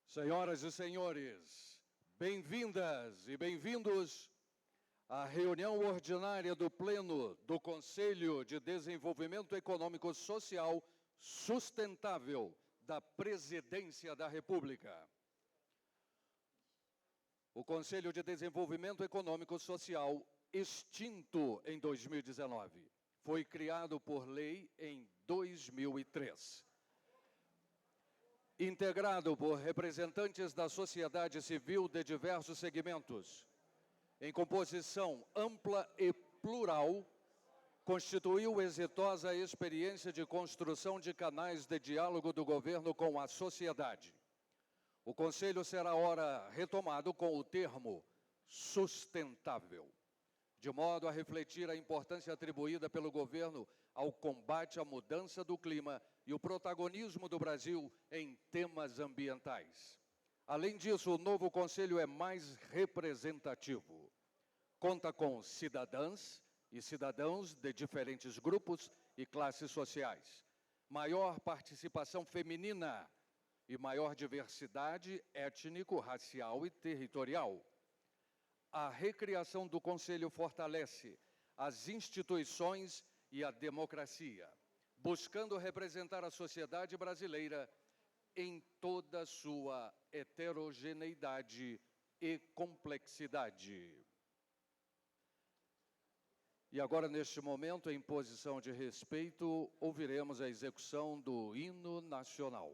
Senhoras e senhores, bem-vindas e bem-vindos à reunião ordinária do Pleno do Conselho de Desenvolvimento Econômico Social Sustentável da Presidência da República. O Conselho de Desenvolvimento Econômico Social, extinto em 2019, foi criado por lei em 2003. Integrado por representantes da sociedade civil de diversos segmentos, em composição ampla e plural, constituiu exitosa experiência de construção de canais de diálogo do governo com a sociedade. O Conselho será ora retomado com o termo sustentável, de modo a refletir a importância atribuída pelo governo ao combate à mudança do clima e o protagonismo do Brasil em temas ambientais. Além disso, o novo Conselho é mais representativo. Conta com cidadãs e cidadãos de diferentes grupos e classes sociais, maior participação feminina e maior diversidade étnico, racial e territorial. A recriação do Conselho fortalece as instituições e a democracia, buscando representar a sociedade brasileira em toda sua heterogeneidade e complexidade. E agora, neste momento, em posição de respeito, ouviremos a execução do hino nacional.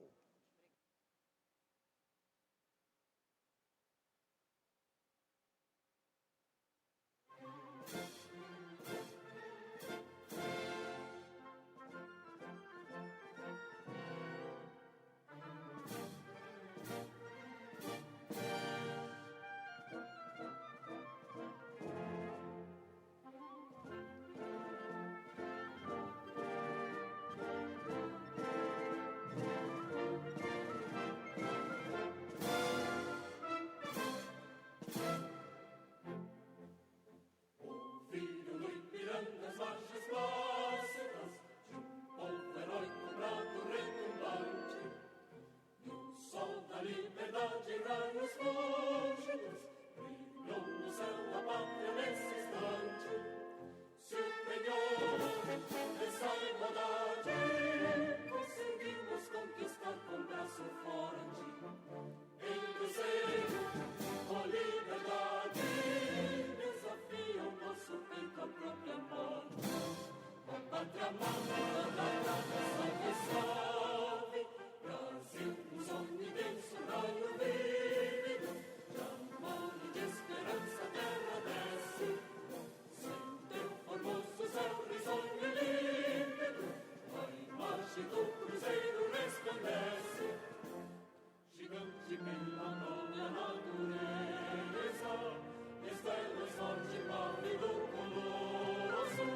Estrelas forte, pálido colosso,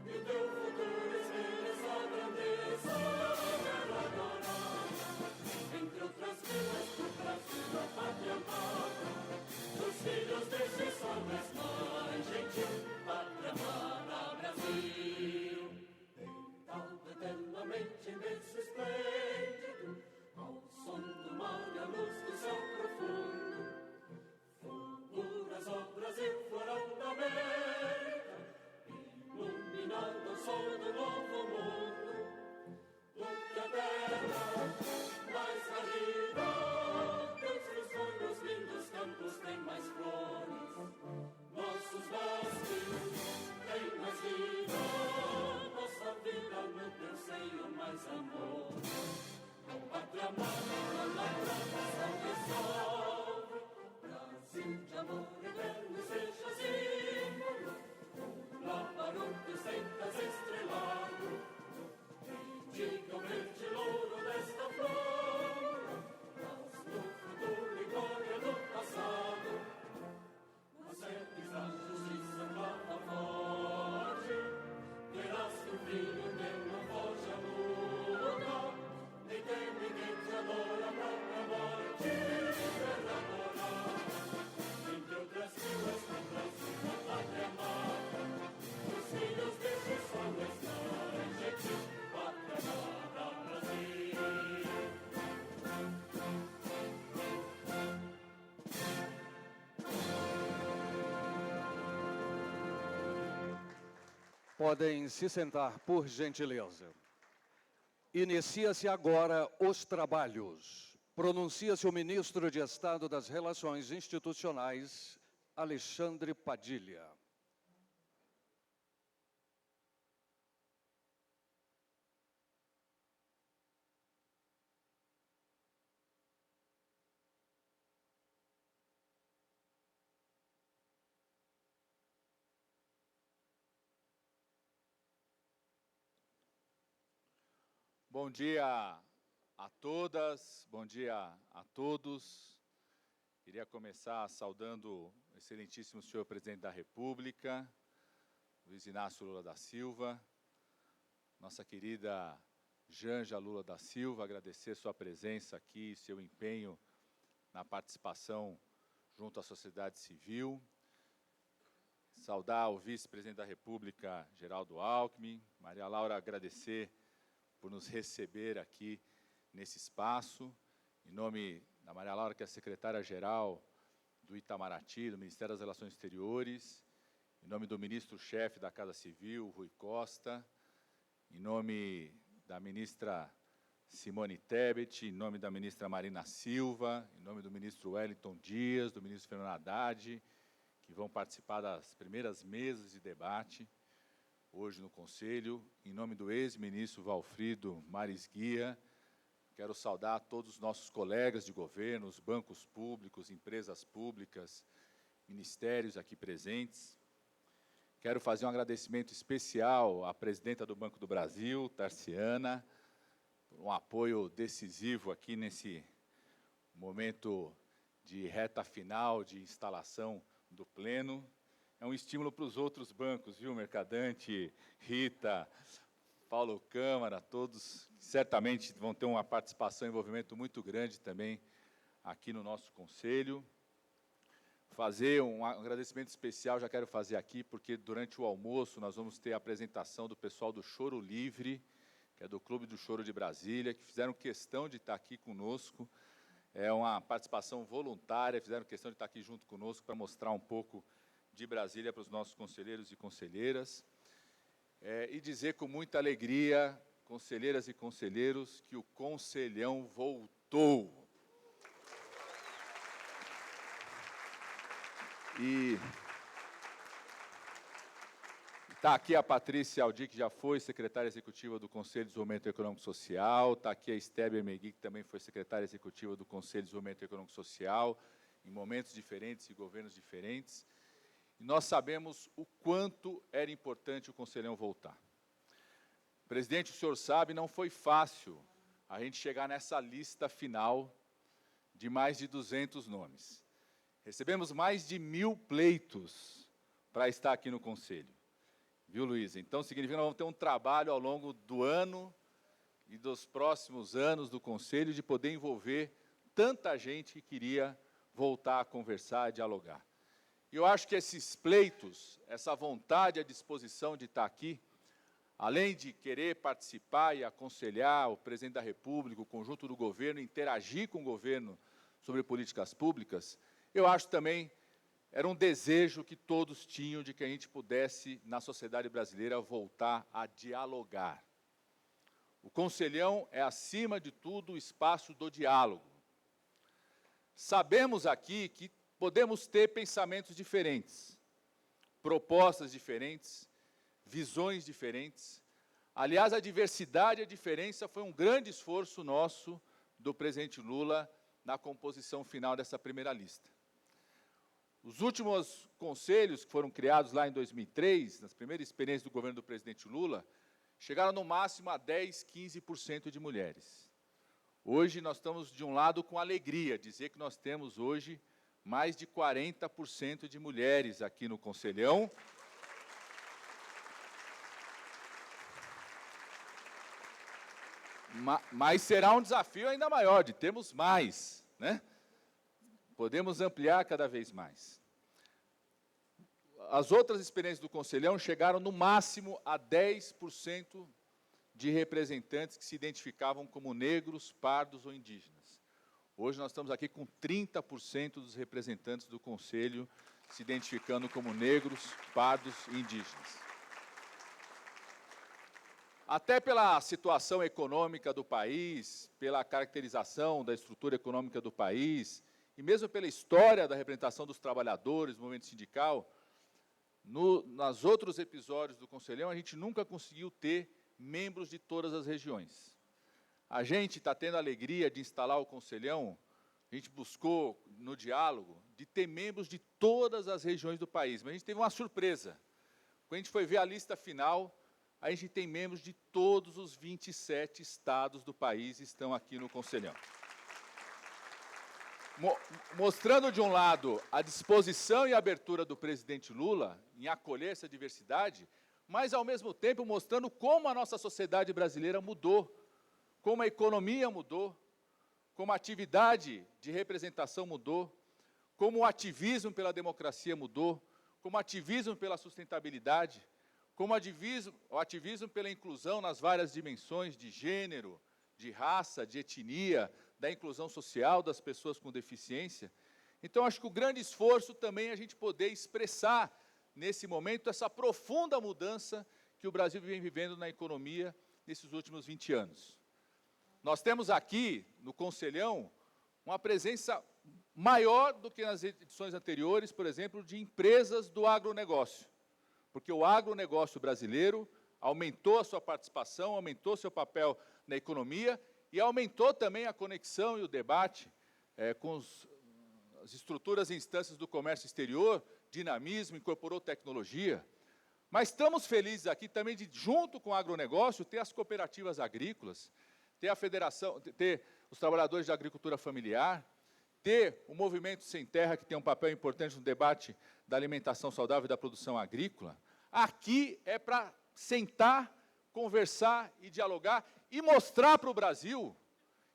e o teu futuro Podem se sentar, por gentileza. Inicia-se agora os trabalhos. Pronuncia-se o ministro de Estado das Relações Institucionais, Alexandre Padilha. Bom dia a todas, bom dia a todos. Queria começar saudando o excelentíssimo senhor presidente da República, Luiz Inácio Lula da Silva, nossa querida Janja Lula da Silva, agradecer sua presença aqui, seu empenho na participação junto à sociedade civil. Saudar o vice-presidente da República, Geraldo Alckmin. Maria Laura, agradecer por nos receber aqui nesse espaço. Em nome da Maria Laura, que é a secretária-geral do Itamaraty, do Ministério das Relações Exteriores, em nome do ministro-chefe da Casa Civil, Rui Costa, em nome da ministra Simone Tebet, em nome da ministra Marina Silva, em nome do ministro Wellington Dias, do ministro Fernando Haddad, que vão participar das primeiras mesas de debate hoje no Conselho, em nome do ex-ministro Valfrido Maris Guia, quero saudar todos os nossos colegas de governo, os bancos públicos, empresas públicas, ministérios aqui presentes. Quero fazer um agradecimento especial à presidenta do Banco do Brasil, Tarciana, por um apoio decisivo aqui nesse momento de reta final de instalação do Pleno. É um estímulo para os outros bancos, viu, Mercadante, Rita, Paulo Câmara, todos certamente vão ter uma participação e envolvimento muito grande também aqui no nosso Conselho. Fazer um agradecimento especial, já quero fazer aqui, porque durante o almoço nós vamos ter a apresentação do pessoal do Choro Livre, que é do Clube do Choro de Brasília, que fizeram questão de estar aqui conosco. É uma participação voluntária, fizeram questão de estar aqui junto conosco para mostrar um pouco de Brasília para os nossos conselheiros e conselheiras, e dizer com muita alegria, conselheiras e conselheiros, que o Conselhão voltou. E está aqui a Patrícia Aldi, que já foi secretária executiva do Conselho de Desenvolvimento Econômico e Social, está aqui a Estébia Megui, que também foi secretária executiva do Conselho de Desenvolvimento Econômico e Social, em momentos diferentes e governos diferentes. E nós sabemos o quanto era importante o Conselhão voltar. Presidente, o senhor sabe, não foi fácil a gente chegar nessa lista final de mais de 200 nomes. Recebemos mais de 1000 pleitos para estar aqui no Conselho. Viu, Luísa? Então, significa que nós vamos ter um trabalho ao longo do ano e dos próximos anos do Conselho de poder envolver tanta gente que queria voltar a conversar, a dialogar. E eu acho que esses pleitos, essa vontade, a disposição de estar aqui, além de querer participar e aconselhar o presidente da República, o conjunto do governo, interagir com o governo sobre políticas públicas, eu acho também era um desejo que todos tinham de que a gente pudesse, na sociedade brasileira, voltar a dialogar. O Conselhão é, acima de tudo, o espaço do diálogo. Sabemos aqui que podemos ter pensamentos diferentes, propostas diferentes, visões diferentes. Aliás, a diversidade e a diferença foi um grande esforço nosso, do presidente Lula, na composição final dessa primeira lista. Os últimos conselhos que foram criados lá em 2003, nas primeiras experiências do governo do presidente Lula, chegaram no máximo a 10%, 15% de mulheres. Hoje nós estamos, de um lado, com alegria, dizer que nós temos hoje mais de 40% de mulheres aqui no Conselhão. Mas será um desafio ainda maior, de termos mais, né? Podemos ampliar cada vez mais. As outras experiências do Conselhão chegaram no máximo a 10% de representantes que se identificavam como negros, pardos ou indígenas. Hoje nós estamos aqui com 30% dos representantes do Conselho se identificando como negros, pardos e indígenas. Até pela situação econômica do país, pela caracterização da estrutura econômica do país, e mesmo pela história da representação dos trabalhadores, do movimento sindical, nos outros episódios do Conselhão, a gente nunca conseguiu ter membros de todas as regiões. A gente está tendo a alegria de instalar o Conselhão, a gente buscou, no diálogo, de ter membros de todas as regiões do país, mas a gente teve uma surpresa. Quando a gente foi ver a lista final, a gente tem membros de todos os 27 estados do país que estão aqui no Conselhão. Mostrando, de um lado, a disposição e a abertura do presidente Lula em acolher essa diversidade, mas, ao mesmo tempo, mostrando como a nossa sociedade brasileira mudou, como a economia mudou, como a atividade de representação mudou, como o ativismo pela democracia mudou, como o ativismo pela sustentabilidade, como o ativismo pela inclusão nas várias dimensões de gênero, de raça, de etnia, da inclusão social das pessoas com deficiência. Então, acho que o grande esforço também é a gente poder expressar, nesse momento, essa profunda mudança que o Brasil vem vivendo na economia nesses últimos 20 anos. Nós temos aqui, no Conselhão, uma presença maior do que nas edições anteriores, por exemplo, de empresas do agronegócio, porque o agronegócio brasileiro aumentou a sua participação, aumentou seu papel na economia e aumentou também a conexão e o debate com as estruturas e instâncias do comércio exterior, dinamismo, incorporou tecnologia. Mas estamos felizes aqui também de, junto com o agronegócio, ter as cooperativas agrícolas, ter a federação, ter os trabalhadores de agricultura familiar, ter o Movimento Sem Terra, que tem um papel importante no debate da alimentação saudável e da produção agrícola. Aqui é para sentar, conversar e dialogar e mostrar para o Brasil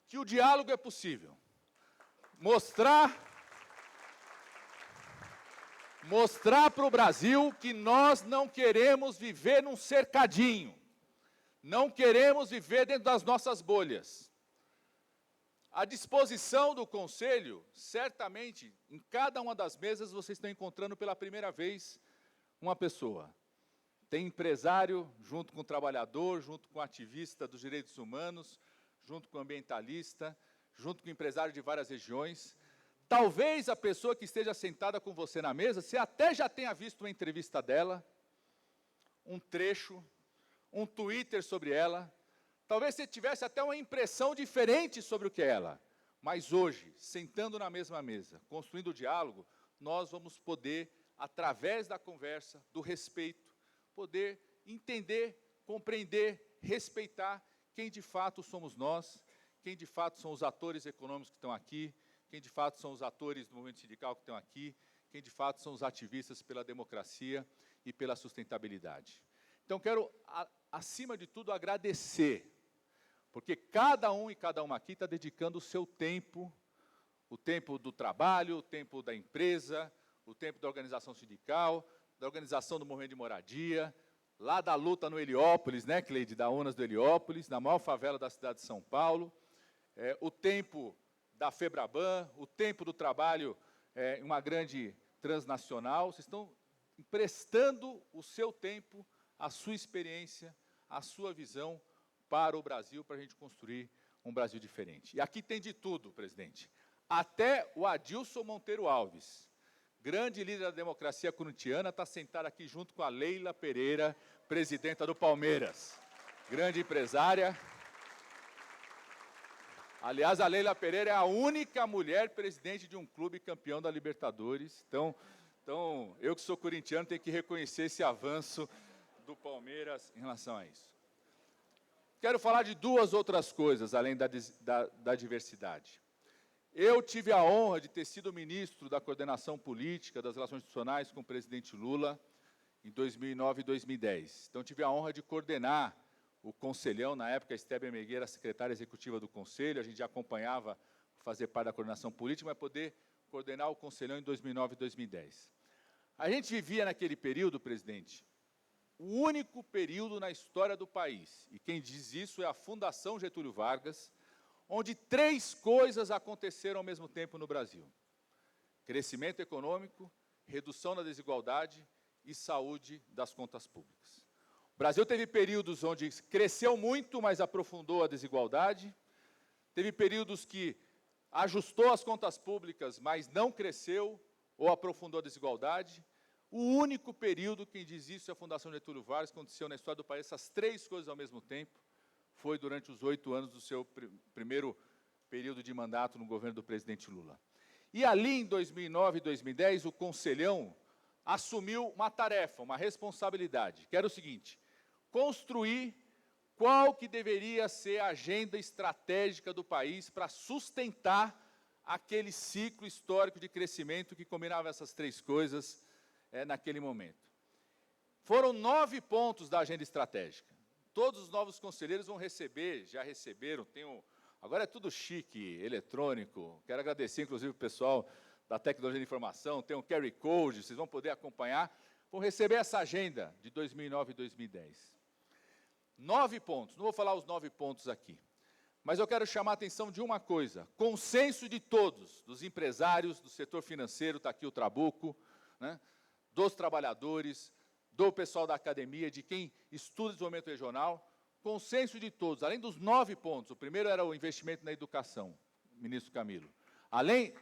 que o diálogo é possível. Mostrar para o Brasil que nós não queremos viver num cercadinho, não queremos viver dentro das nossas bolhas. À disposição do Conselho, certamente, em cada uma das mesas, vocês estão encontrando pela primeira vez uma pessoa. Tem empresário, junto com o trabalhador, junto com o ativista dos direitos humanos, junto com o ambientalista, junto com o empresário de várias regiões. Talvez a pessoa que esteja sentada com você na mesa, você até já tenha visto uma entrevista dela, um trecho, um Twitter sobre ela. Talvez você tivesse até uma impressão diferente sobre o que é ela. Mas hoje, sentando na mesma mesa, construindo o diálogo, nós vamos poder, através da conversa, do respeito, poder entender, compreender, respeitar quem de fato somos nós, quem de fato são os atores econômicos que estão aqui, quem de fato são os atores do movimento sindical que estão aqui, quem de fato são os ativistas pela democracia e pela sustentabilidade. Então, quero, acima de tudo, agradecer, porque cada um e cada uma aqui está dedicando o seu tempo, o tempo do trabalho, o tempo da empresa, o tempo da organização sindical, da organização do movimento de moradia, lá da luta no Heliópolis, né, Cleide, da UNAS do Heliópolis, na maior favela da cidade de São Paulo, o tempo da FEBRABAN, o tempo do trabalho em uma grande transnacional. Vocês estão emprestando o seu tempo, a sua experiência, a sua visão para o Brasil, para a gente construir um Brasil diferente. E aqui tem de tudo, presidente. Até o Adilson Monteiro Alves, grande líder da democracia corintiana, está sentado aqui junto com a Leila Pereira, presidenta do Palmeiras. Grande empresária. Aliás, a Leila Pereira é a única mulher presidente de um clube campeão da Libertadores. Então, eu que sou corintiano, tenho que reconhecer esse avanço do Palmeiras em relação a isso. Quero falar de duas outras coisas, além da diversidade. Eu tive a honra de ter sido ministro da coordenação política das relações institucionais com o presidente Lula em 2009 e 2010. Então, tive a honra de coordenar o Conselhão, na época, a Estébia Megueira, secretária executiva do Conselho, a gente já acompanhava fazer parte da coordenação política, mas poder coordenar o Conselhão em 2009 e 2010. A gente vivia naquele período, presidente, o único período na história do país, e quem diz isso é a Fundação Getúlio Vargas, onde 3 coisas aconteceram ao mesmo tempo no Brasil: crescimento econômico, redução da desigualdade e saúde das contas públicas. Brasil teve períodos onde cresceu muito, mas aprofundou a desigualdade. Teve períodos que ajustou as contas públicas, mas não cresceu ou aprofundou a desigualdade. O único período, quem diz isso é a Fundação Getúlio Vargas, aconteceu na história do país, essas três coisas ao mesmo tempo, foi durante os 8 anos do seu primeiro período de mandato no governo do presidente Lula. E ali, em 2009 e 2010, o Conselhão assumiu uma tarefa, uma responsabilidade, que era o seguinte: construir qual que deveria ser a agenda estratégica do país para sustentar aquele ciclo histórico de crescimento que combinava essas três coisas naquele momento. Foram 9 pontos da agenda estratégica. Todos os novos conselheiros vão receber, já receberam, agora é tudo chique, eletrônico. Quero agradecer, inclusive, o pessoal da tecnologia de informação, tem um QR Code, vocês vão poder acompanhar. Vão receber essa agenda de 2009 e 2010. 9 pontos, não vou falar os 9 pontos aqui, mas eu quero chamar a atenção de uma coisa: consenso de todos, dos empresários, do setor financeiro, está aqui o Trabuco, né, dos trabalhadores, do pessoal da academia, de quem estuda desenvolvimento regional, consenso de todos, além dos 9 pontos. O primeiro era o investimento na educação, ministro Camilo. Além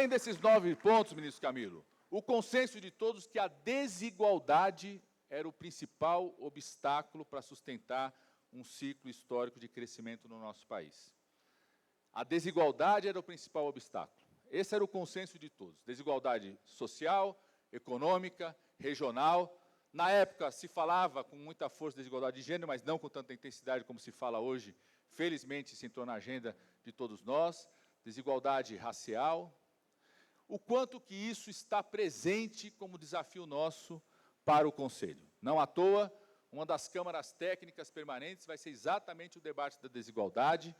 desses 9 pontos, ministro Camilo, o consenso de todos que a desigualdade era o principal obstáculo para sustentar um ciclo histórico de crescimento no nosso país. A desigualdade era o principal obstáculo. Esse era o consenso de todos. Desigualdade social, econômica, regional. Na época se falava com muita força de desigualdade de gênero, mas não com tanta intensidade como se fala hoje. Felizmente se entrou na agenda de todos nós. Desigualdade racial. O quanto que isso está presente como desafio nosso para o Conselho. Não à toa, uma das câmaras técnicas permanentes vai ser exatamente o debate da desigualdade,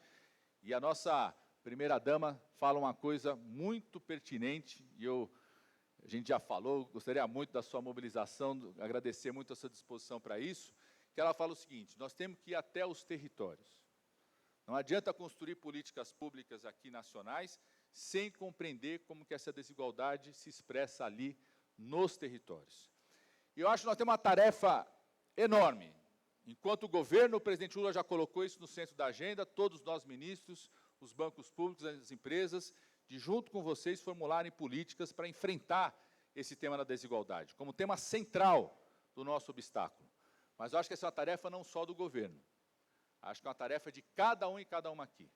e a nossa primeira-dama fala uma coisa muito pertinente, e a gente já falou, gostaria muito da sua mobilização, agradecer muito a sua disposição para isso, que ela fala o seguinte: nós temos que ir até os territórios. Não adianta construir políticas públicas aqui nacionais sem compreender como que essa desigualdade se expressa ali nos territórios. E eu acho que nós temos uma tarefa enorme. Enquanto o governo, o presidente Lula já colocou isso no centro da agenda, todos nós ministros, os bancos públicos, as empresas, de junto com vocês formularem políticas para enfrentar esse tema da desigualdade, como tema central do nosso obstáculo. Mas eu acho que essa é uma tarefa não só do governo, acho que é uma tarefa de cada um e cada uma aqui.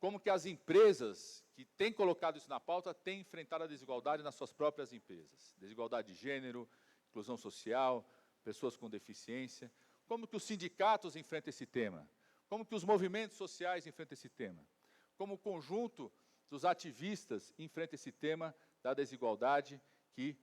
Como que as empresas que têm colocado isso na pauta têm enfrentado a desigualdade nas suas próprias empresas. Desigualdade de gênero, inclusão social, pessoas com deficiência. Como que os sindicatos enfrentam esse tema? Como que os movimentos sociais enfrentam esse tema? Como o conjunto dos ativistas enfrenta esse tema da desigualdade que,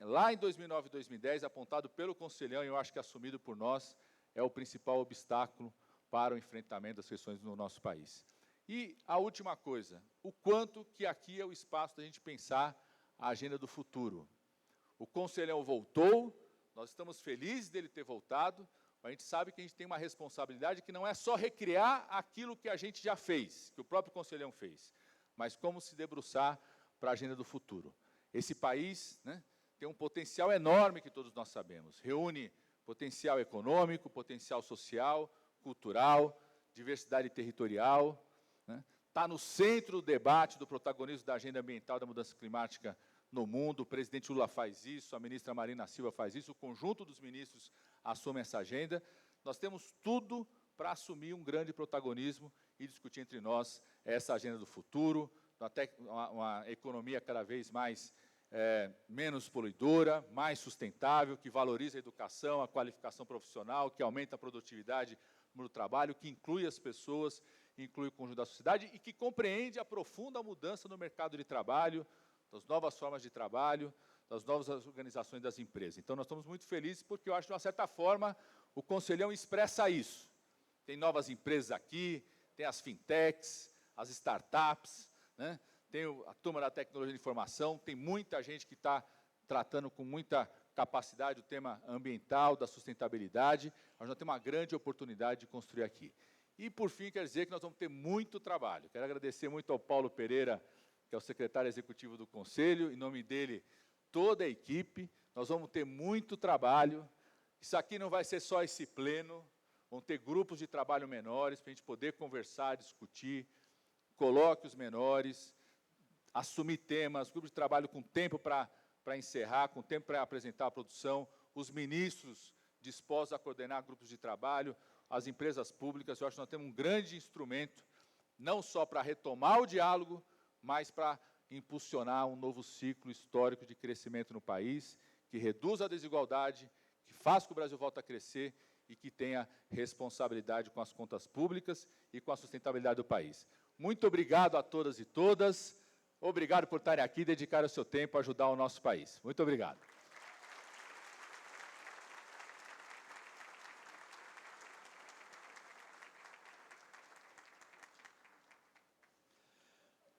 lá em 2009 e 2010, apontado pelo Conselhão, e eu acho que assumido por nós, é o principal obstáculo para o enfrentamento das questões no nosso país. E a última coisa, o quanto que aqui é o espaço da gente pensar a agenda do futuro. O Conselhão voltou, nós estamos felizes dele ter voltado, mas a gente sabe que a gente tem uma responsabilidade que não é só recriar aquilo que a gente já fez, que o próprio Conselhão fez, mas como se debruçar para a agenda do futuro. Esse país, né, tem um potencial enorme que todos nós sabemos, reúne potencial econômico, potencial social, cultural, diversidade territorial, está no centro do debate do protagonismo da agenda ambiental da mudança climática no mundo. O presidente Lula faz isso, a ministra Marina Silva faz isso, o conjunto dos ministros assume essa agenda. Nós temos tudo para assumir um grande protagonismo e discutir entre nós essa agenda do futuro, uma economia cada vez mais menos poluidora, mais sustentável, que valoriza a educação, a qualificação profissional, que aumenta a produtividade no trabalho, que inclui as pessoas, inclui o conjunto da sociedade e que compreende a profunda mudança no mercado de trabalho, das novas formas de trabalho, das novas organizações das empresas. Então, nós estamos muito felizes porque eu acho que, de uma certa forma, o Conselhão expressa isso. Tem novas empresas aqui, tem as fintechs, as startups, né? Tem a turma da tecnologia de informação, tem muita gente que está tratando com muita capacidade o tema ambiental, da sustentabilidade. Nós já temos uma grande oportunidade de construir aqui. E, por fim, quero dizer que nós vamos ter muito trabalho. Quero agradecer muito ao Paulo Pereira, que é o secretário executivo do Conselho. Em nome dele, toda a equipe. Nós vamos ter muito trabalho. Isso aqui não vai ser só esse pleno, vão ter grupos de trabalho menores para a gente poder conversar, discutir, colóquios menores, assumir temas, grupos de trabalho com tempo para encerrar, com tempo para apresentar a produção, os ministros dispostos a coordenar grupos de trabalho, as empresas públicas. Eu acho que nós temos um grande instrumento, não só para retomar o diálogo, mas para impulsionar um novo ciclo histórico de crescimento no país, que reduza a desigualdade, que faça com que o Brasil volte a crescer e que tenha responsabilidade com as contas públicas e com a sustentabilidade do país. Muito obrigado a todas e todas. Obrigado por estarem aqui e dedicar o seu tempo a ajudar o nosso país. Muito obrigado.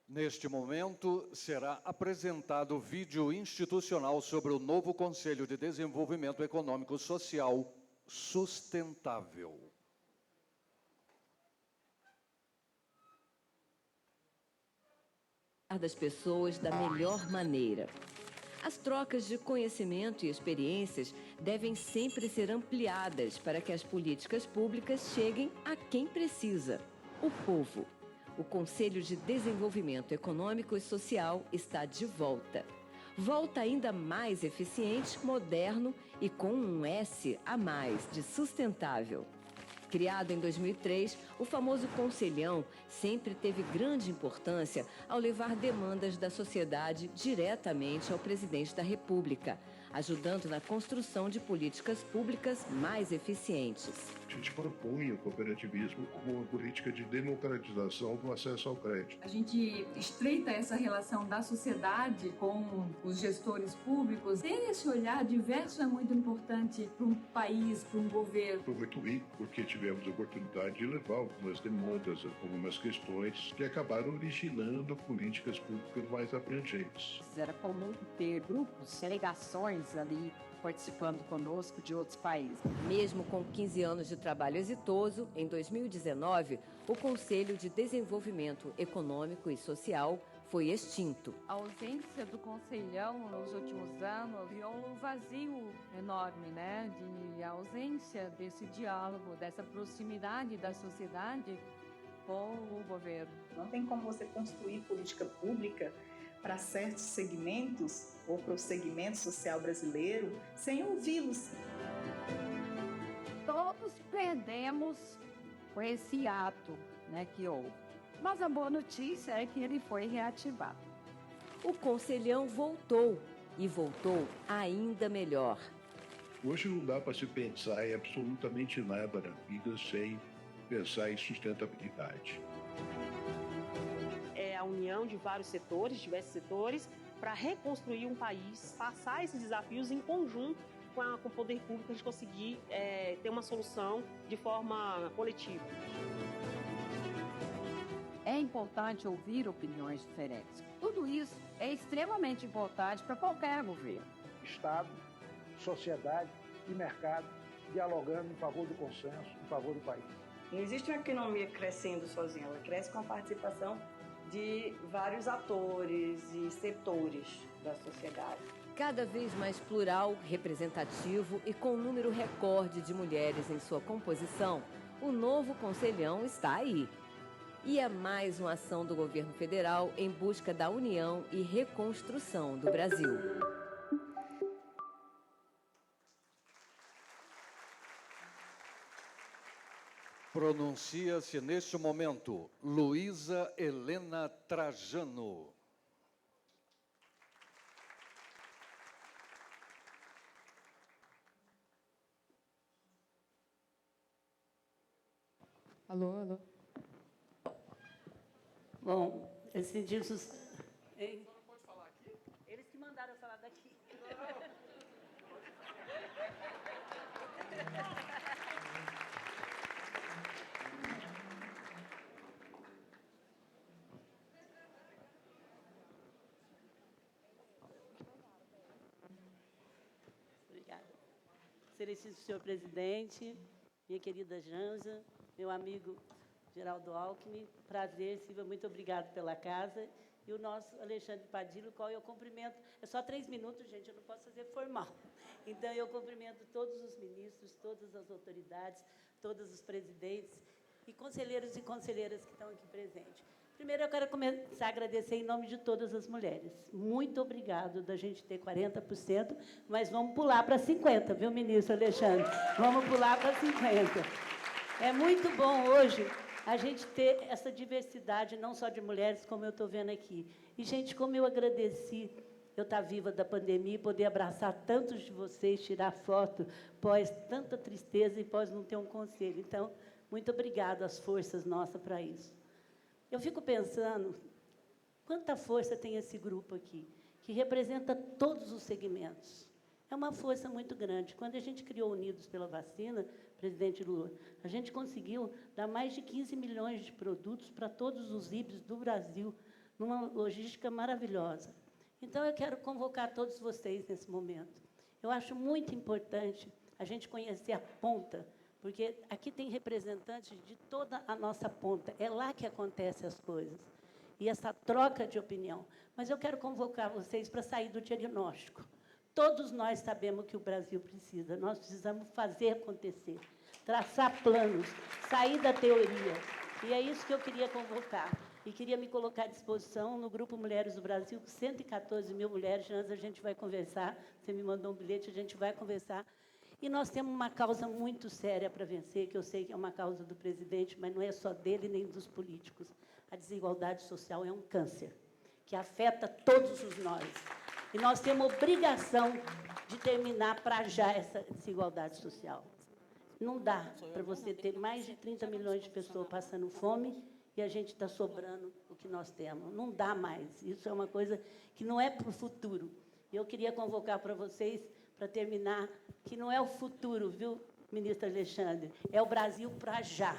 Neste momento, será apresentado o vídeo institucional sobre o novo Conselho de Desenvolvimento Econômico Social Sustentável. Das pessoas da melhor maneira. As trocas de conhecimento e experiências devem sempre ser ampliadas para que as políticas públicas cheguem a quem precisa, o povo. O Conselho de Desenvolvimento Econômico e Social está de volta. Volta ainda mais eficiente, moderno e com um S a mais de sustentável. Criado em 2003, o famoso Conselhão sempre teve grande importância ao levar demandas da sociedade diretamente ao presidente da República, ajudando na construção de políticas públicas mais eficientes. A gente propõe o cooperativismo como uma política de democratização do acesso ao crédito. A gente estreita essa relação da sociedade com os gestores públicos. Ter esse olhar diverso é muito importante para um país, para um governo. Foi muito rico porque tivemos a oportunidade de levar algumas demandas, algumas questões que acabaram originando políticas públicas mais abrangentes. Era comum ter grupos, delegações ali participando conosco de outros países. Mesmo com 15 anos de trabalho exitoso, em 2019, o Conselho de Desenvolvimento Econômico e Social foi extinto. A ausência do Conselhão nos últimos anos criou um vazio enorme, né? De ausência desse diálogo, dessa proximidade da sociedade com o governo. Não tem como você construir política pública para certos segmentos ou para o segmento social brasileiro sem ouvi-los. Todos perdemos com esse ato, né, que houve. Mas a boa notícia é que ele foi reativado. O Conselhão voltou e voltou ainda melhor. Hoje não dá para se pensar em absolutamente nada na vida sem pensar em sustentabilidade. É a união de vários setores, diversos setores, para reconstruir um país, passar esses desafios em conjunto com o poder público, a gente conseguir ter uma solução de forma coletiva. É importante ouvir opiniões diferentes. Tudo isso é extremamente importante para qualquer governo. Estado, sociedade e mercado dialogando em favor do consenso, em favor do país. Não existe uma economia crescendo sozinha, ela cresce com a participação de vários atores e setores da sociedade. Cada vez mais plural, representativo e com um número recorde de mulheres em sua composição, o novo Conselhão está aí. E é mais uma ação do governo federal em busca da união e reconstrução do Brasil. Pronuncia-se neste momento Luísa Helena Trajano. Alô, alô. Bom, esse disco... Hein? Não pode falar aqui? Eles que mandaram eu falar daqui. Obrigada. Excelentíssimo senhor presidente, minha querida Janja, meu amigo Geraldo Alckmin, prazer, Silvia, muito obrigado pela casa e o nosso Alexandre Padilha, o qual eu cumprimento. É só 3 minutos, gente, eu não posso fazer formal. Então, eu cumprimento todos os ministros, todas as autoridades, todos os presidentes e conselheiros e conselheiras que estão aqui presentes. Primeiro, eu quero começar a agradecer em nome de todas as mulheres. Muito obrigado da gente ter 40%, mas vamos pular para 50%, viu, ministro Alexandre? Vamos pular para 50%. É muito bom hoje a gente ter essa diversidade, não só de mulheres, como eu estou vendo aqui. E, gente, como eu agradeci eu estar viva da pandemia, poder abraçar tantos de vocês, tirar foto, pós tanta tristeza e pós não ter um conselho. Então, muito obrigada às forças nossas para isso. Eu fico pensando, quanta força tem esse grupo aqui, que representa todos os segmentos. É uma força muito grande. Quando a gente criou Unidos pela Vacina, presidente Lula, a gente conseguiu dar mais de 15 milhões de produtos para todos os IBs do Brasil, numa logística maravilhosa. Então, eu quero convocar todos vocês nesse momento. Eu acho muito importante a gente conhecer a ponta, porque aqui tem representantes de toda a nossa ponta. É lá que acontecem as coisas. E essa troca de opinião. Mas eu quero convocar vocês para sair do diagnóstico. Todos nós sabemos que o Brasil precisa. Nós precisamos fazer acontecer, traçar planos, sair da teoria. E é isso que eu queria convocar. E queria me colocar à disposição no Grupo Mulheres do Brasil, com 114 mil mulheres. Antes a gente vai conversar. Você me mandou um bilhete, a gente vai conversar. E nós temos uma causa muito séria para vencer, que eu sei que é uma causa do presidente, mas não é só dele nem dos políticos. A desigualdade social é um câncer que afeta todos os nós. E nós temos obrigação de terminar para já essa desigualdade social. Não dá para você ter mais de 30 milhões de pessoas passando fome e a gente está sobrando o que nós temos. Não dá mais. Isso é uma coisa que não é para o futuro. Eu queria convocar para vocês, para terminar, que não é o futuro, viu, ministro Alexandre? É o Brasil para já.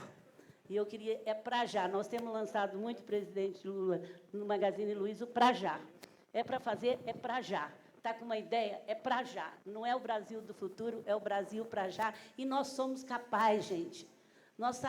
E eu queria, é para já. Nós temos lançado muito, presidente Lula, no Magazine Luiza, o para já. É para fazer, é para já. Está com uma ideia? É para já. Não é o Brasil do futuro, é o Brasil para já. E nós somos capazes, gente. Nós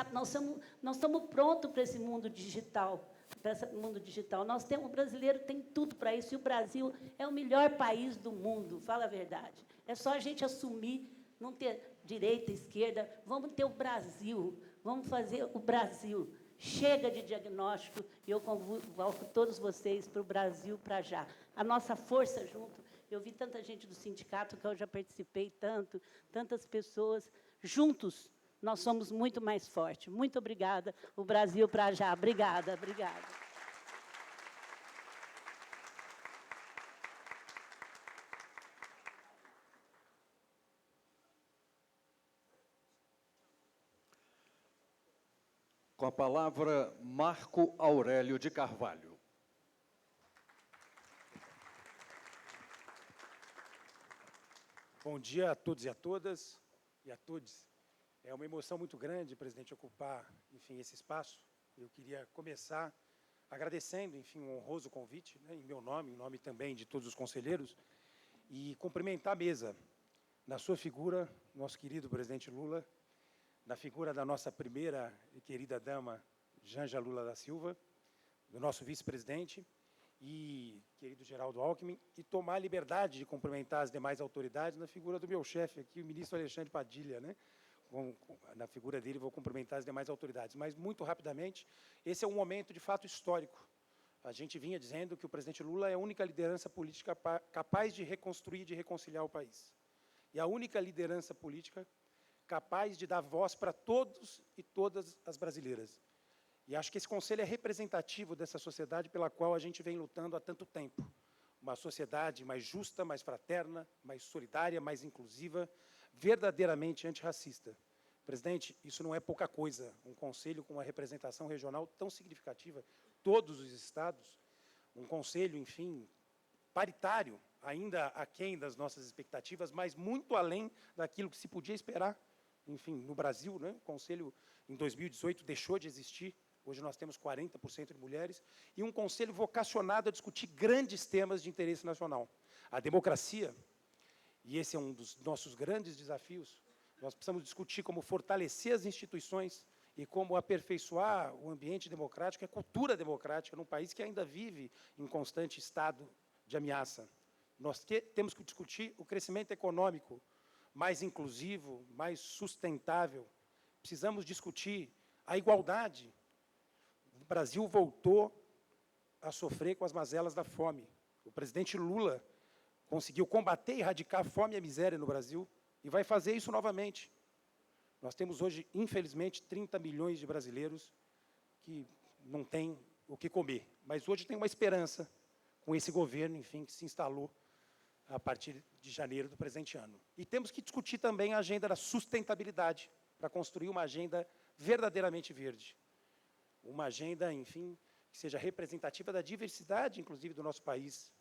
estamos prontos para esse mundo digital. Para esse mundo digital. O brasileiro tem tudo para isso. E o Brasil é o melhor país do mundo, fala a verdade. É só a gente assumir, não ter direita, esquerda. Vamos ter o Brasil. Vamos fazer o Brasil. Chega de diagnóstico e eu convoco todos vocês para o Brasil para já. A nossa força junto. Eu vi tanta gente do sindicato que eu já participei tantas pessoas. Juntos, nós somos muito mais fortes. Muito obrigada. O Brasil para já. Obrigada, obrigada. Com a palavra, Marco Aurélio de Carvalho. Bom dia a todos e a todas, e a todos. É uma emoção muito grande, presidente, ocupar, enfim, esse espaço. Eu queria começar agradecendo, enfim, um honroso convite, né, em meu nome, em nome também de todos os conselheiros, e cumprimentar a mesa, na sua figura, nosso querido presidente Lula, na figura da nossa primeira e querida dama, Janja Lula da Silva, do nosso vice-presidente e querido Geraldo Alckmin, e tomar a liberdade de cumprimentar as demais autoridades na figura do meu chefe aqui, o ministro Alexandre Padilha, né? Na figura dele, vou cumprimentar as demais autoridades. Mas, muito rapidamente, esse é um momento, de fato, histórico. A gente vinha dizendo que o presidente Lula é a única liderança política capaz de reconstruir e de reconciliar o país. E a única liderança política capaz de dar voz para todos e todas as brasileiras. E acho que esse conselho é representativo dessa sociedade pela qual a gente vem lutando há tanto tempo. Uma sociedade mais justa, mais fraterna, mais solidária, mais inclusiva, verdadeiramente antirracista. Presidente, isso não é pouca coisa. Um conselho com uma representação regional tão significativa, todos os estados, um conselho, enfim, paritário, ainda aquém das nossas expectativas, mas muito além daquilo que se podia esperar. Enfim, no Brasil, né, o Conselho, em 2018, deixou de existir. Hoje nós temos 40% de mulheres. E um Conselho vocacionado a discutir grandes temas de interesse nacional. A democracia, e esse é um dos nossos grandes desafios, nós precisamos discutir como fortalecer as instituições e como aperfeiçoar o ambiente democrático e a cultura democrática num país que ainda vive em constante estado de ameaça. Nós temos que discutir o crescimento econômico mais inclusivo, mais sustentável. Precisamos discutir a igualdade. O Brasil voltou a sofrer com as mazelas da fome. O presidente Lula conseguiu combater e erradicar a fome e a miséria no Brasil e vai fazer isso novamente. Nós temos hoje, infelizmente, 30 milhões de brasileiros que não têm o que comer. Mas hoje tem uma esperança com esse governo, enfim, que se instalou a partir de janeiro do presente ano. E temos que discutir também a agenda da sustentabilidade, para construir uma agenda verdadeiramente verde. Uma agenda, enfim, que seja representativa da diversidade, inclusive, do nosso país,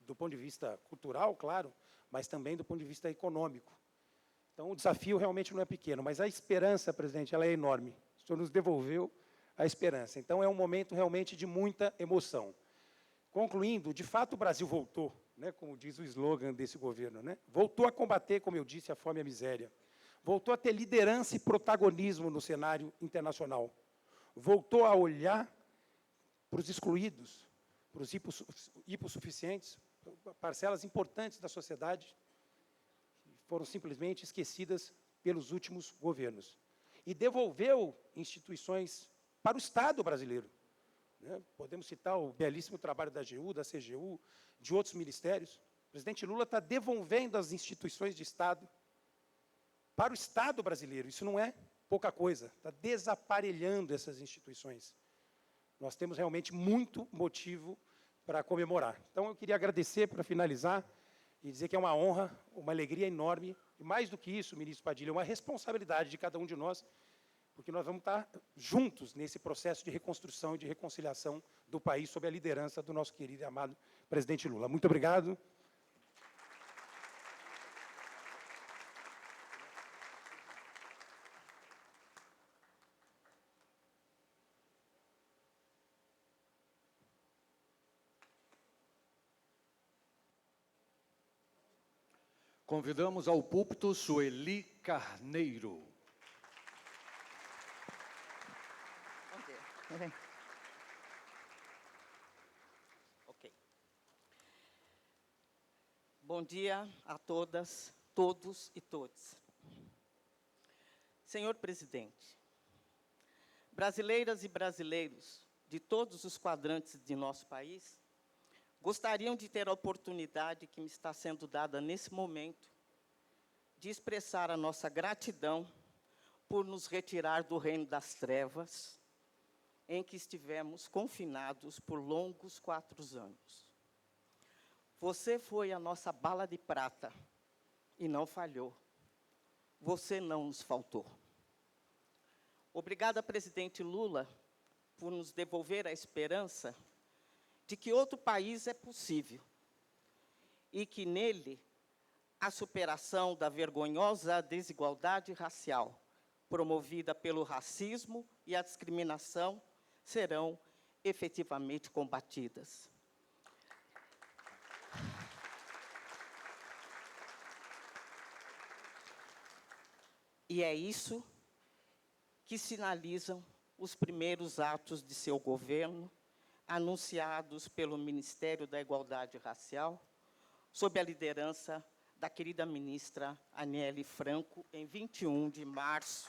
do ponto de vista cultural, claro, mas também do ponto de vista econômico. Então, o desafio realmente não é pequeno, mas a esperança, presidente, ela é enorme. O senhor nos devolveu a esperança. Então, é um momento realmente de muita emoção. Concluindo, de fato, o Brasil voltou, né, como diz o slogan desse governo, né, voltou a combater, como eu disse, a fome e a miséria. Voltou a ter liderança e protagonismo no cenário internacional. Voltou a olhar para os excluídos, para os hipossuficientes, parcelas importantes da sociedade, foram simplesmente esquecidas pelos últimos governos. E devolveu instituições para o Estado brasileiro. Né? Podemos citar o belíssimo trabalho da AGU, da CGU, de outros ministérios. O presidente Lula está devolvendo as instituições de Estado para o Estado brasileiro. Isso não é pouca coisa. Está desaparelhando essas instituições. Nós temos realmente muito motivo para comemorar. Então, eu queria agradecer, para finalizar, e dizer que é uma honra, uma alegria enorme, e mais do que isso, ministro Padilha, é uma responsabilidade de cada um de nós, porque nós vamos estar juntos nesse processo de reconstrução e de reconciliação do país sob a liderança do nosso querido e amado presidente Lula. Muito obrigado. Convidamos ao púlpito Sueli Carneiro. Ok. Bom dia a todas, todos e todes. Senhor presidente, brasileiras e brasileiros de todos os quadrantes de nosso país gostariam de ter a oportunidade que me está sendo dada nesse momento de expressar a nossa gratidão por nos retirar do reino das trevas em que estivemos confinados por longos 4 anos. Você foi a nossa bala de prata e não falhou. Você não nos faltou. Obrigada, presidente Lula, por nos devolver a esperança de que outro país é possível e que nele a superação da vergonhosa desigualdade racial promovida pelo racismo e a discriminação serão efetivamente combatidas. E é isso que sinalizam os primeiros atos de seu governo, anunciados pelo Ministério da Igualdade Racial, sob a liderança da querida ministra Aniele Franco, em 21 de março,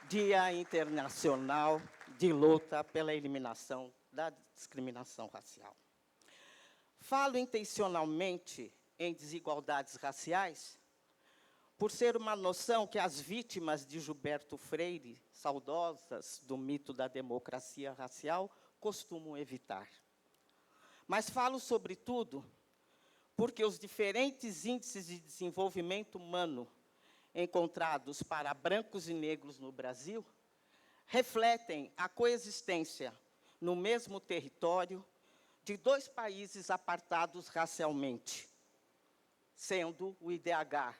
Dia Internacional de Luta pela Eliminação da Discriminação Racial. Falo intencionalmente em desigualdades raciais, por ser uma noção que as vítimas de Gilberto Freire, saudosas do mito da democracia racial, costumam evitar. Mas falo, sobretudo, porque os diferentes índices de desenvolvimento humano encontrados para brancos e negros no Brasil refletem a coexistência no mesmo território de 2 países apartados racialmente, sendo o IDH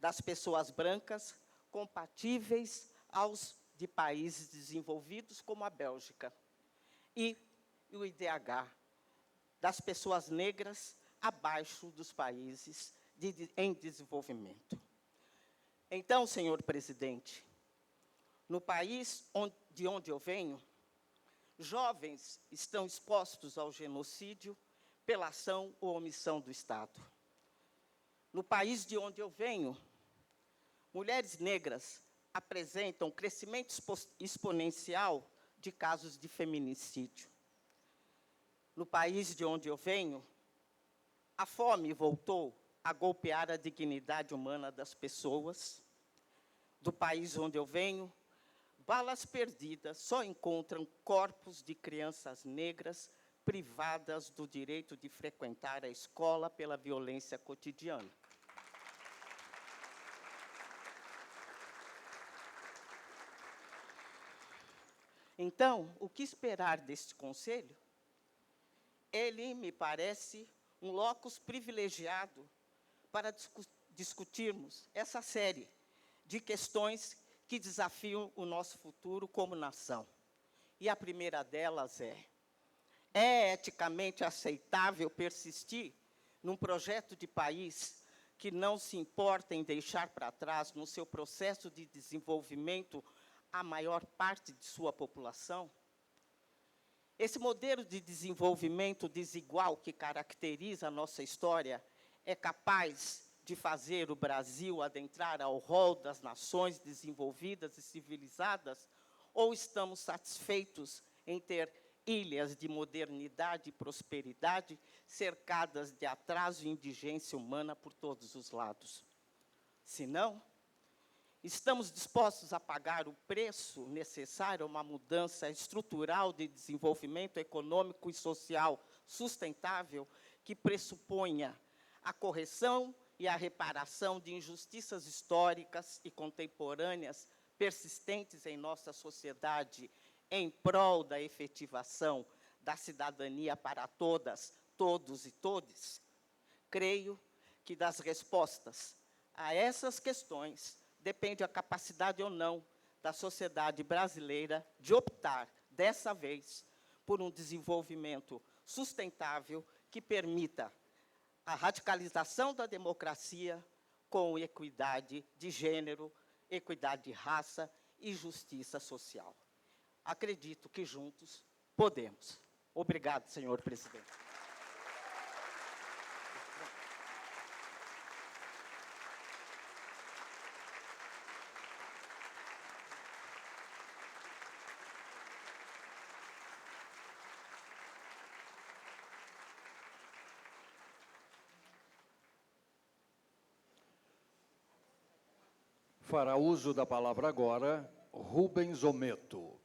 das pessoas brancas compatíveis aos de países desenvolvidos como a Bélgica e o IDH das pessoas negras abaixo dos países em desenvolvimento. Então, senhor presidente, No país de onde eu venho, jovens estão expostos ao genocídio pela ação ou omissão do Estado. No país de onde eu venho, mulheres negras apresentam crescimento exponencial de casos de feminicídio. No país de onde eu venho, a fome voltou a golpear a dignidade humana das pessoas. Do país onde eu venho, balas perdidas só encontram corpos de crianças negras privadas do direito de frequentar a escola pela violência cotidiana. Então, o que esperar deste Conselho? Ele me parece um locus privilegiado para discutirmos essa série de questões que desafiam o nosso futuro como nação. E a primeira delas é eticamente aceitável persistir num projeto de país que não se importa em deixar para trás, no seu processo de desenvolvimento, a maior parte de sua população? Esse modelo de desenvolvimento desigual que caracteriza a nossa história é capaz de fazer o Brasil adentrar ao rol das nações desenvolvidas e civilizadas, ou estamos satisfeitos em ter ilhas de modernidade e prosperidade cercadas de atraso e indigência humana por todos os lados? Se não, estamos dispostos a pagar o preço necessário a uma mudança estrutural de desenvolvimento econômico e social sustentável que pressuponha a correção e a reparação de injustiças históricas e contemporâneas persistentes em nossa sociedade em prol da efetivação da cidadania para todas, todos e todes? Creio que das respostas a essas questões depende a capacidade ou não da sociedade brasileira de optar, dessa vez, por um desenvolvimento sustentável que permita a radicalização da democracia com equidade de gênero, equidade de raça e justiça social. Acredito que juntos podemos. Obrigado, senhor presidente. Fará uso da palavra agora Rubens Ometo.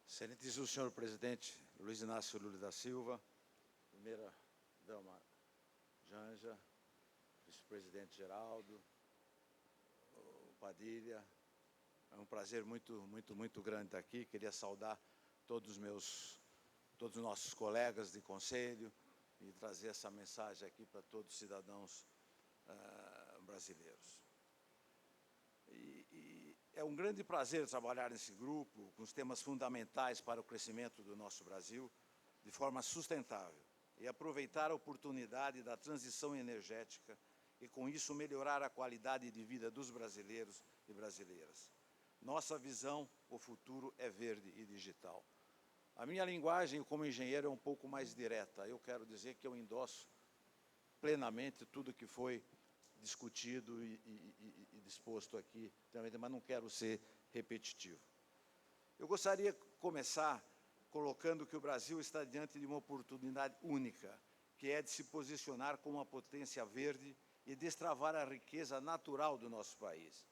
Excelentíssimo senhor presidente Luiz Inácio Lula da Silva, primeira dama Janja, vice-presidente Geraldo, o Padilha, é um prazer muito grande estar aqui. Queria saudar todos os nossos colegas de conselho e trazer essa mensagem aqui para todos os cidadãos brasileiros. E é um grande prazer trabalhar nesse grupo, com os temas fundamentais para o crescimento do nosso Brasil, de forma sustentável, e aproveitar a oportunidade da transição energética e, com isso, melhorar a qualidade de vida dos brasileiros e brasileiras. Nossa visão, o futuro é verde e digital. A minha linguagem como engenheiro é um pouco mais direta. Eu quero dizer que eu endosso plenamente tudo que foi discutido e disposto aqui, mas não quero ser repetitivo. Eu gostaria de começar colocando que o Brasil está diante de uma oportunidade única, que é de se posicionar como uma potência verde e destravar a riqueza natural do nosso país,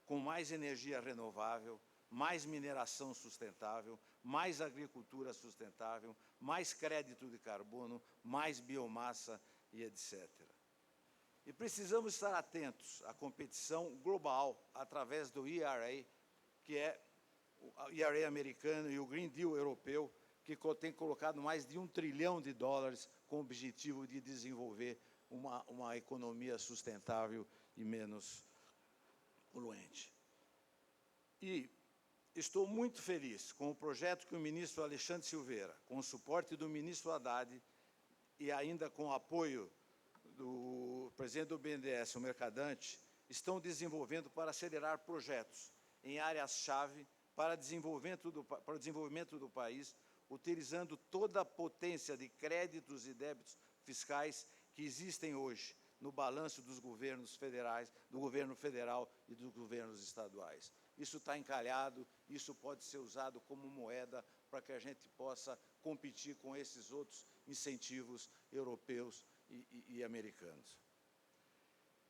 com mais energia renovável, mais mineração sustentável, mais agricultura sustentável, mais crédito de carbono, mais biomassa e etc. E precisamos estar atentos à competição global através do IRA, que é o IRA americano, e o Green Deal europeu, que tem colocado mais de $1 trilhão com o objetivo de desenvolver uma economia sustentável e menos poluente. E estou muito feliz com o projeto que o ministro Alexandre Silveira, com o suporte do ministro Haddad e ainda com o apoio do presidente do BNDES, o Mercadante, estão desenvolvendo para acelerar projetos em áreas-chave para o desenvolvimento do país, utilizando toda a potência de créditos e débitos fiscais que existem hoje no balanço dos governos federais, do governo federal e dos governos estaduais. Isso está encalhado, isso pode ser usado como moeda para que a gente possa competir com esses outros incentivos europeus e americanos.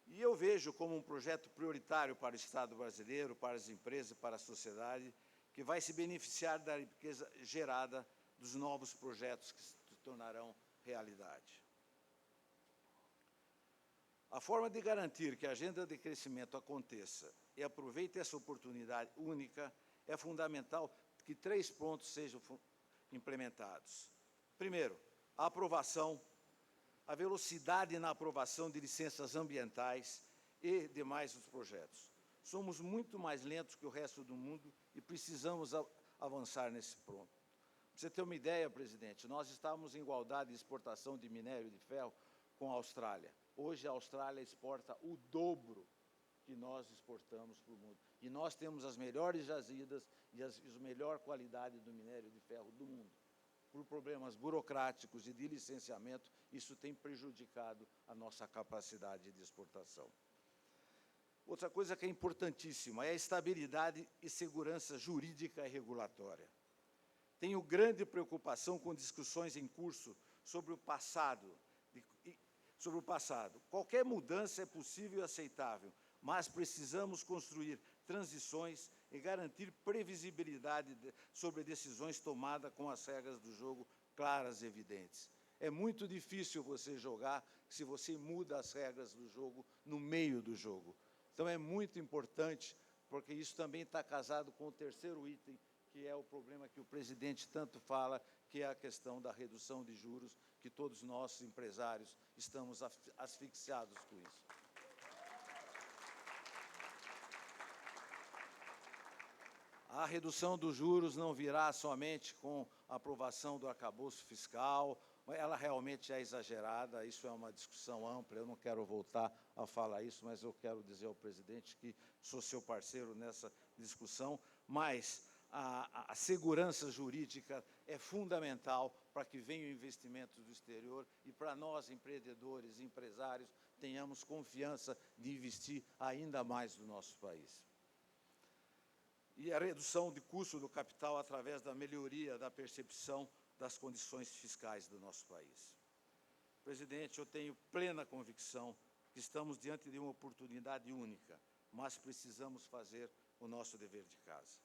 E eu vejo como um projeto prioritário para o Estado brasileiro, para as empresas e para a sociedade, que vai se beneficiar da riqueza gerada dos novos projetos que se tornarão realidade. A forma de garantir que a agenda de crescimento aconteça e aproveite essa oportunidade única é fundamental que 3 pontos sejam implementados. Primeiro, a aprovação, a velocidade na aprovação de licenças ambientais e demais os projetos. Somos muito mais lentos que o resto do mundo e precisamos avançar nesse ponto. Para você ter uma ideia, presidente, nós estávamos em igualdade de exportação de minério de ferro com a Austrália. Hoje a Austrália exporta o dobro que nós exportamos para o mundo. E nós temos as melhores jazidas e a melhor qualidade do minério de ferro do mundo. Por problemas burocráticos e de licenciamento, isso tem prejudicado a nossa capacidade de exportação. Outra coisa que é importantíssima é a estabilidade e segurança jurídica e regulatória. Tenho grande preocupação com discussões em curso sobre o passado. Qualquer mudança é possível e aceitável, mas precisamos construir transições e garantir previsibilidade sobre decisões tomadas com as regras do jogo claras e evidentes. É muito difícil você jogar se você muda as regras do jogo no meio do jogo. Então é muito importante, porque isso também está casado com o terceiro item, que é o problema que o presidente tanto fala, que é a questão da redução de juros, que todos nós, empresários, estamos asfixiados com isso. A redução dos juros não virá somente com a aprovação do arcabouço fiscal, ela realmente é exagerada, isso é uma discussão ampla, eu não quero voltar a falar isso, mas eu quero dizer ao presidente que sou seu parceiro nessa discussão, mas a segurança jurídica é fundamental para que venham investimentos do exterior e para nós, empreendedores e empresários, tenhamos confiança de investir ainda mais no nosso país. E a redução de custo do capital através da melhoria da percepção das condições fiscais do nosso país. Presidente, eu tenho plena convicção que estamos diante de uma oportunidade única, mas precisamos fazer o nosso dever de casa.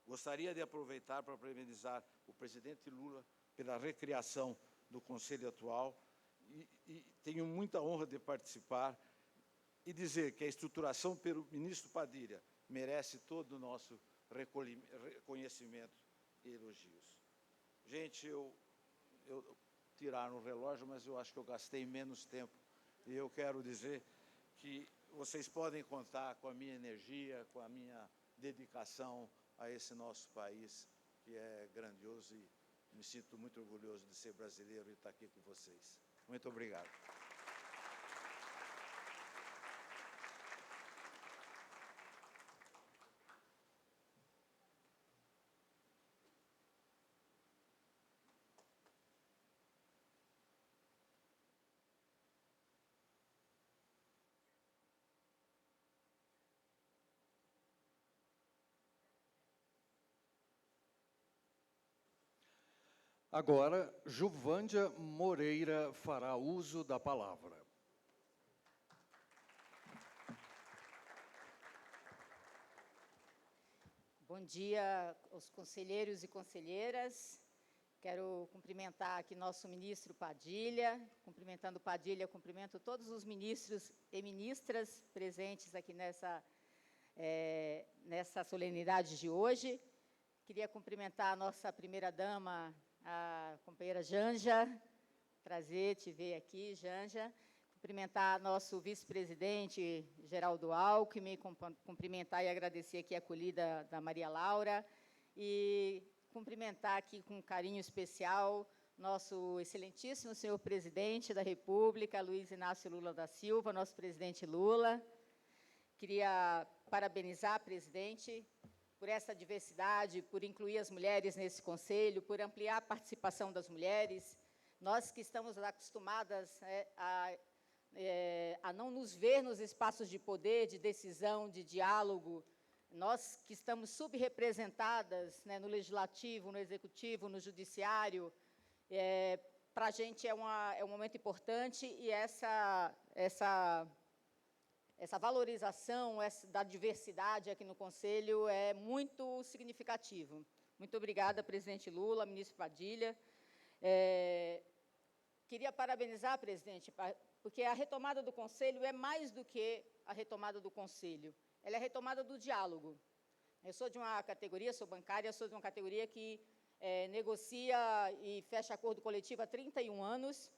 Gostaria de aproveitar para parabenizar o presidente Lula pela recriação do Conselho atual e tenho muita honra de participar e dizer que a estruturação pelo ministro Padilha merece todo o nosso reconhecimento e elogios. Gente, eu tiraram o relógio, mas eu acho que eu gastei menos tempo. E eu quero dizer que vocês podem contar com a minha energia, com a minha dedicação a esse nosso país, que é grandioso e me sinto muito orgulhoso de ser brasileiro e estar aqui com vocês. Muito obrigado. Agora, Juvândia Moreira fará uso da palavra. Bom dia aos conselheiros e conselheiras. Quero cumprimentar aqui nosso ministro Padilha. Cumprimentando Padilha, cumprimento todos os ministros e ministras presentes aqui nessa solenidade de hoje. Queria cumprimentar a nossa primeira-dama, a companheira Janja. Prazer te ver aqui, Janja. Cumprimentar nosso vice-presidente, Geraldo Alckmin, cumprimentar e agradecer aqui a acolhida da Maria Laura, e cumprimentar aqui com carinho especial nosso excelentíssimo senhor presidente da República, Luiz Inácio Lula da Silva, nosso presidente Lula. Queria parabenizar, presidente, por essa diversidade, por incluir as mulheres nesse conselho, por ampliar a participação das mulheres. Nós que estamos acostumadas a não nos ver nos espaços de poder, de decisão, de diálogo, nós que estamos subrepresentadas, né, no legislativo, no executivo, no judiciário, para a gente é um momento importante, e essa valorização da diversidade aqui no Conselho é muito significativo. Muito obrigada, presidente Lula, ministro Padilha. Queria parabenizar, presidente, porque a retomada do Conselho é mais do que a retomada do Conselho. Ela é a retomada do diálogo. Eu sou de uma categoria, sou bancária, sou de uma categoria que negocia e fecha acordo coletivo há 31 anos,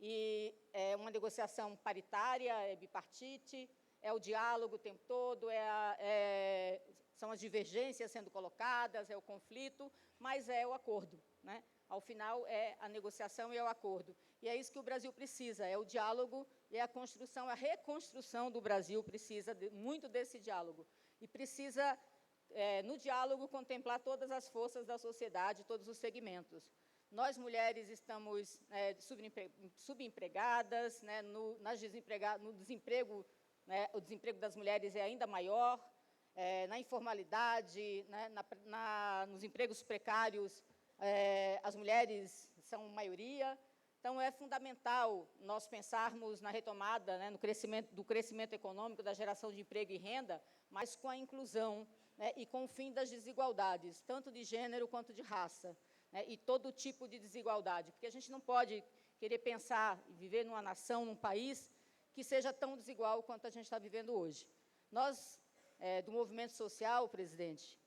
e é uma negociação paritária, é bipartite, é o diálogo o tempo todo, são as divergências sendo colocadas, é o conflito, mas é o acordo, né? Ao final, é a negociação e é o acordo. E é isso que o Brasil precisa, é o diálogo e a construção, a reconstrução do Brasil precisa muito desse diálogo. E precisa, no diálogo, contemplar todas as forças da sociedade, todos os segmentos. Nós, mulheres, estamos subempregadas, né, no desemprego, né, o desemprego das mulheres é ainda maior, na informalidade, né, nos empregos precários, as mulheres são maioria. Então, é fundamental nós pensarmos na retomada, né, do crescimento econômico, da geração de emprego e renda, mas com a inclusão, né, e com o fim das desigualdades, tanto de gênero quanto de raça, né, e todo tipo de desigualdade, porque a gente não pode querer pensar e viver numa nação, num país, que seja tão desigual quanto a gente está vivendo hoje. Nós, do movimento social, presidente,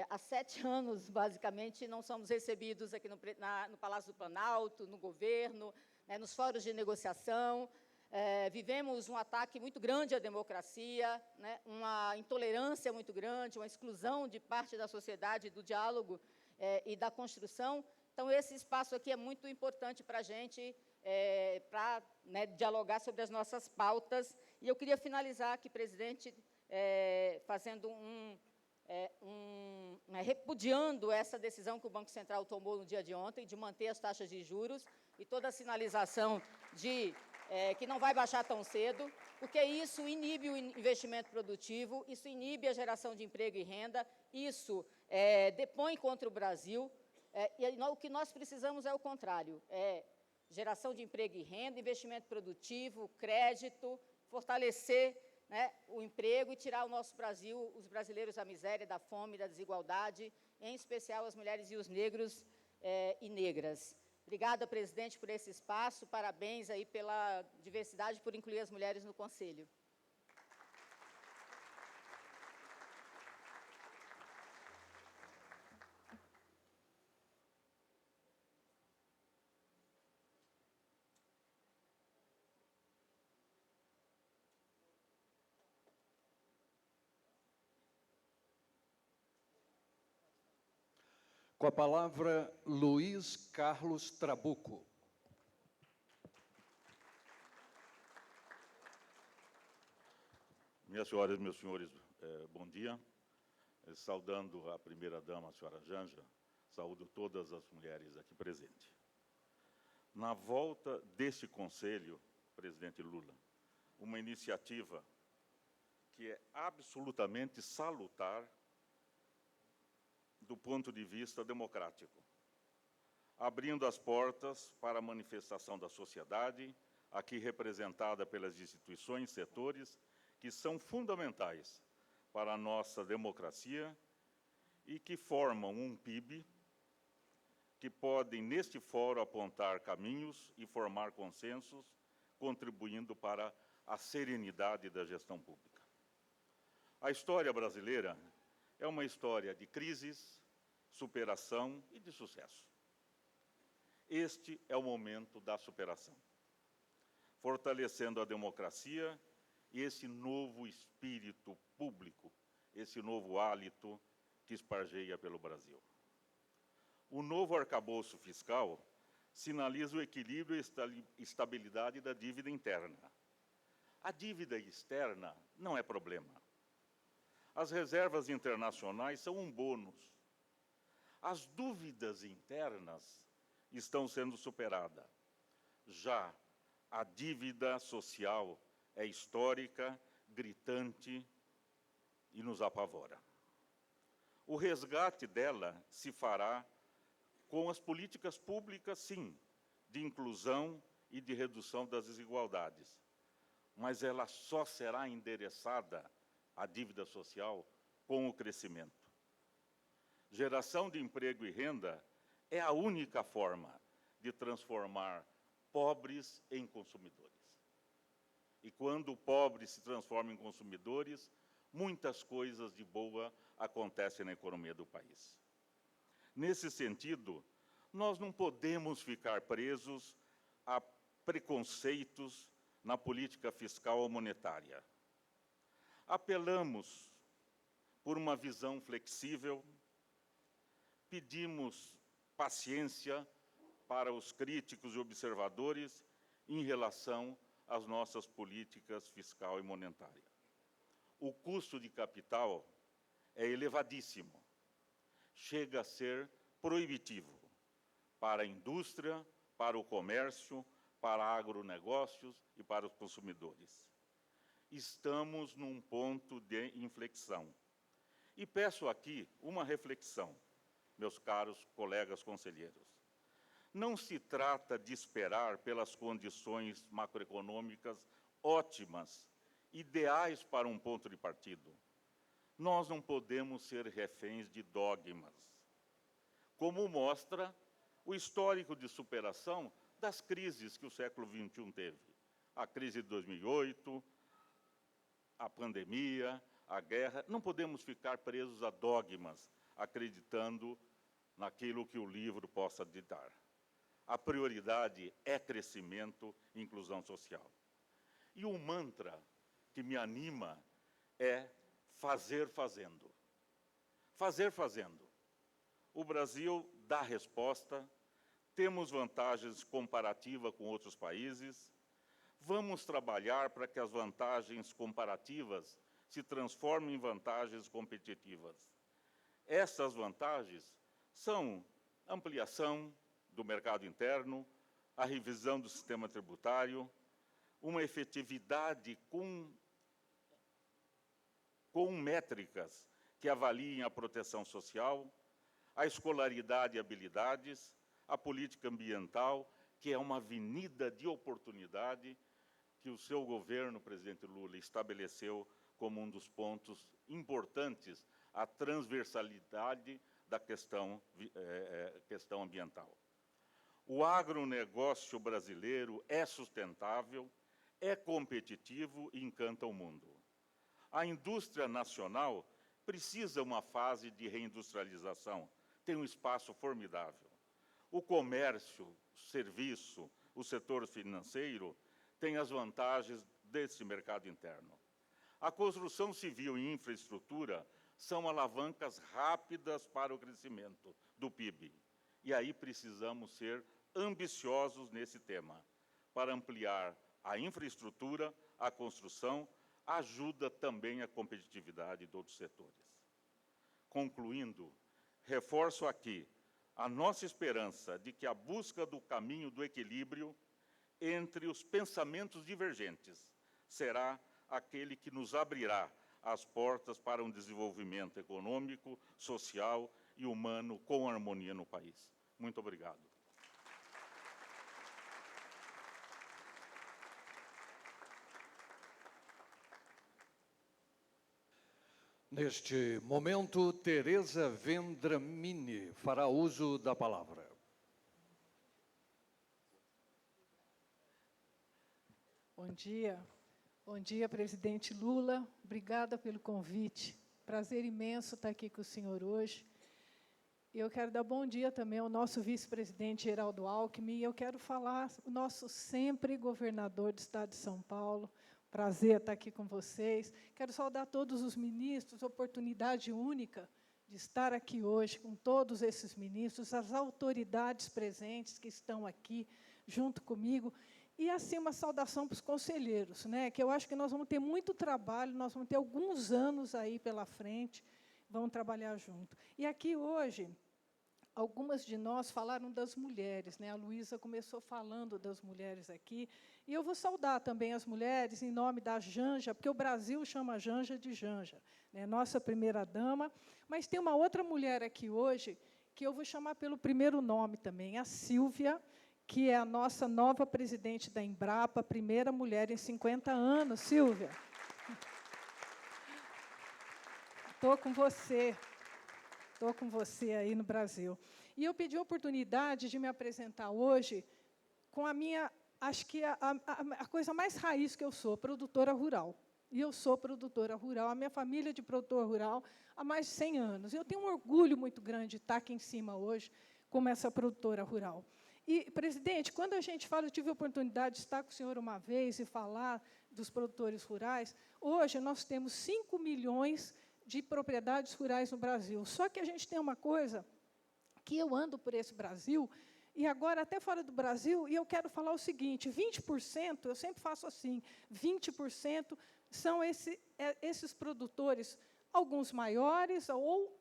há 7 anos, basicamente, não somos recebidos aqui no Palácio do Planalto, no governo, né, nos fóruns de negociação. Vivemos um ataque muito grande à democracia, né, uma intolerância muito grande, uma exclusão de parte da sociedade do diálogo e da construção. Então, esse espaço aqui é muito importante para a gente, para, né, dialogar sobre as nossas pautas. E eu queria finalizar aqui, presidente, fazendo repudiando essa decisão que o Banco Central tomou no dia de ontem, de manter as taxas de juros e toda a sinalização de que não vai baixar tão cedo, porque isso inibe o investimento produtivo, isso inibe a geração de emprego e renda, isso depõe contra o Brasil, e o que nós precisamos é o contrário, geração de emprego e renda, investimento produtivo, crédito, fortalecer, né, o emprego e tirar o nosso Brasil, os brasileiros da miséria, da fome, da desigualdade, em especial as mulheres e os negros e negras. Obrigada, presidente, por esse espaço, parabéns aí pela diversidade, por incluir as mulheres no Conselho. Com a palavra, Luiz Carlos Trabuco. Minhas senhoras e meus senhores, bom dia. Saudando a primeira-dama, a senhora Janja, saúdo todas as mulheres aqui presentes. Na volta deste Conselho, presidente Lula, uma iniciativa que é absolutamente salutar do ponto de vista democrático, abrindo as portas para a manifestação da sociedade, aqui representada pelas instituições e setores que são fundamentais para a nossa democracia e que formam um PIB que podem, neste fórum, apontar caminhos e formar consensos, contribuindo para a serenidade da gestão pública. A história brasileira é uma história de crises, superação e de sucesso. Este é o momento da superação, fortalecendo a democracia e esse novo espírito público, esse novo hálito que espargeia pelo Brasil. O novo arcabouço fiscal sinaliza o equilíbrio e estabilidade da dívida interna. A dívida externa não é problema. As reservas internacionais são um bônus. As dúvidas internas estão sendo superadas. Já a dívida social é histórica, gritante e nos apavora. O resgate dela se fará com as políticas públicas, sim, de inclusão e de redução das desigualdades. Mas ela só será endereçada, a dívida social, com o crescimento. Geração de emprego e renda é a única forma de transformar pobres em consumidores. E quando pobres se transformam em consumidores, muitas coisas de boa acontecem na economia do país. Nesse sentido, nós não podemos ficar presos a preconceitos na política fiscal ou monetária. Apelamos por uma visão flexível, pedimos paciência para os críticos e observadores em relação às nossas políticas fiscal e monetária. O custo de capital é elevadíssimo, chega a ser proibitivo para a indústria, para o comércio, para agronegócios e para os consumidores. Estamos num ponto de inflexão. E peço aqui uma reflexão, meus caros colegas conselheiros. Não se trata de esperar pelas condições macroeconômicas ótimas, ideais para um ponto de partido. Nós não podemos ser reféns de dogmas, como mostra o histórico de superação das crises que o século XXI teve. A crise de 2008, a pandemia, a guerra. Não podemos ficar presos a dogmas, acreditando naquilo que o livro possa ditar. A prioridade é crescimento e inclusão social. E o mantra que me anima é fazer fazendo. Fazer fazendo. O Brasil dá resposta, temos vantagens comparativas com outros países, vamos trabalhar para que as vantagens comparativas se transformem em vantagens competitivas. Essas vantagens são ampliação do mercado interno, a revisão do sistema tributário, uma efetividade com métricas que avaliem a proteção social, a escolaridade e habilidades, a política ambiental, que é uma avenida de oportunidade que o seu governo, presidente Lula, estabeleceu como um dos pontos importantes, a transversalidade da questão ambiental. O agronegócio brasileiro é sustentável, é competitivo e encanta o mundo. A indústria nacional precisa uma fase de reindustrialização, tem um espaço formidável. O comércio, o serviço, o setor financeiro tem as vantagens desse mercado interno. A construção civil e infraestrutura são alavancas rápidas para o crescimento do PIB. E aí precisamos ser ambiciosos nesse tema. Para ampliar a infraestrutura, a construção, ajuda também a competitividade de outros setores. Concluindo, reforço aqui a nossa esperança de que a busca do caminho do equilíbrio entre os pensamentos divergentes será aquele que nos abrirá as portas para um desenvolvimento econômico, social e humano com harmonia no país. Muito obrigado. Neste momento, Tereza Vendramini fará uso da palavra. Bom dia, presidente Lula. Obrigada pelo convite. Prazer imenso estar aqui com o senhor hoje. Eu quero dar bom dia também ao nosso vice-presidente Geraldo Alckmin. E eu quero falar o nosso sempre governador do Estado de São Paulo. Prazer estar aqui com vocês. Quero saudar todos os ministros, oportunidade única de estar aqui hoje com todos esses ministros, as autoridades presentes que estão aqui junto comigo, e, assim, uma saudação para os conselheiros, né, que eu acho que nós vamos ter muito trabalho, nós vamos ter alguns anos aí pela frente, vamos trabalhar junto. E aqui, hoje, algumas de nós falaram das mulheres, né? A Luísa começou falando das mulheres aqui, e eu vou saudar também as mulheres em nome da Janja, porque o Brasil chama a Janja de Janja, né? Nossa primeira-dama, mas tem uma outra mulher aqui hoje, que eu vou chamar pelo primeiro nome também, a Sílvia, que é a nossa nova presidente da Embrapa, primeira mulher em 50 anos. Sílvia, estou com você. Estou com você aí no Brasil. E eu pedi a oportunidade de me apresentar hoje com a minha, acho que a coisa mais raiz que eu sou, produtora rural. E eu sou produtora rural, a minha família é de produtor rural há mais de 100 anos. Eu tenho um orgulho muito grande de estar aqui em cima hoje como essa produtora rural. E, presidente, quando a gente fala, eu tive a oportunidade de estar com o senhor uma vez e falar dos produtores rurais, hoje nós temos 5 milhões de propriedades rurais no Brasil. Só que a gente tem uma coisa, que eu ando por esse Brasil, e agora até fora do Brasil, e eu quero falar o seguinte, 20%, eu sempre faço assim, 20% são esses produtores, alguns maiores ou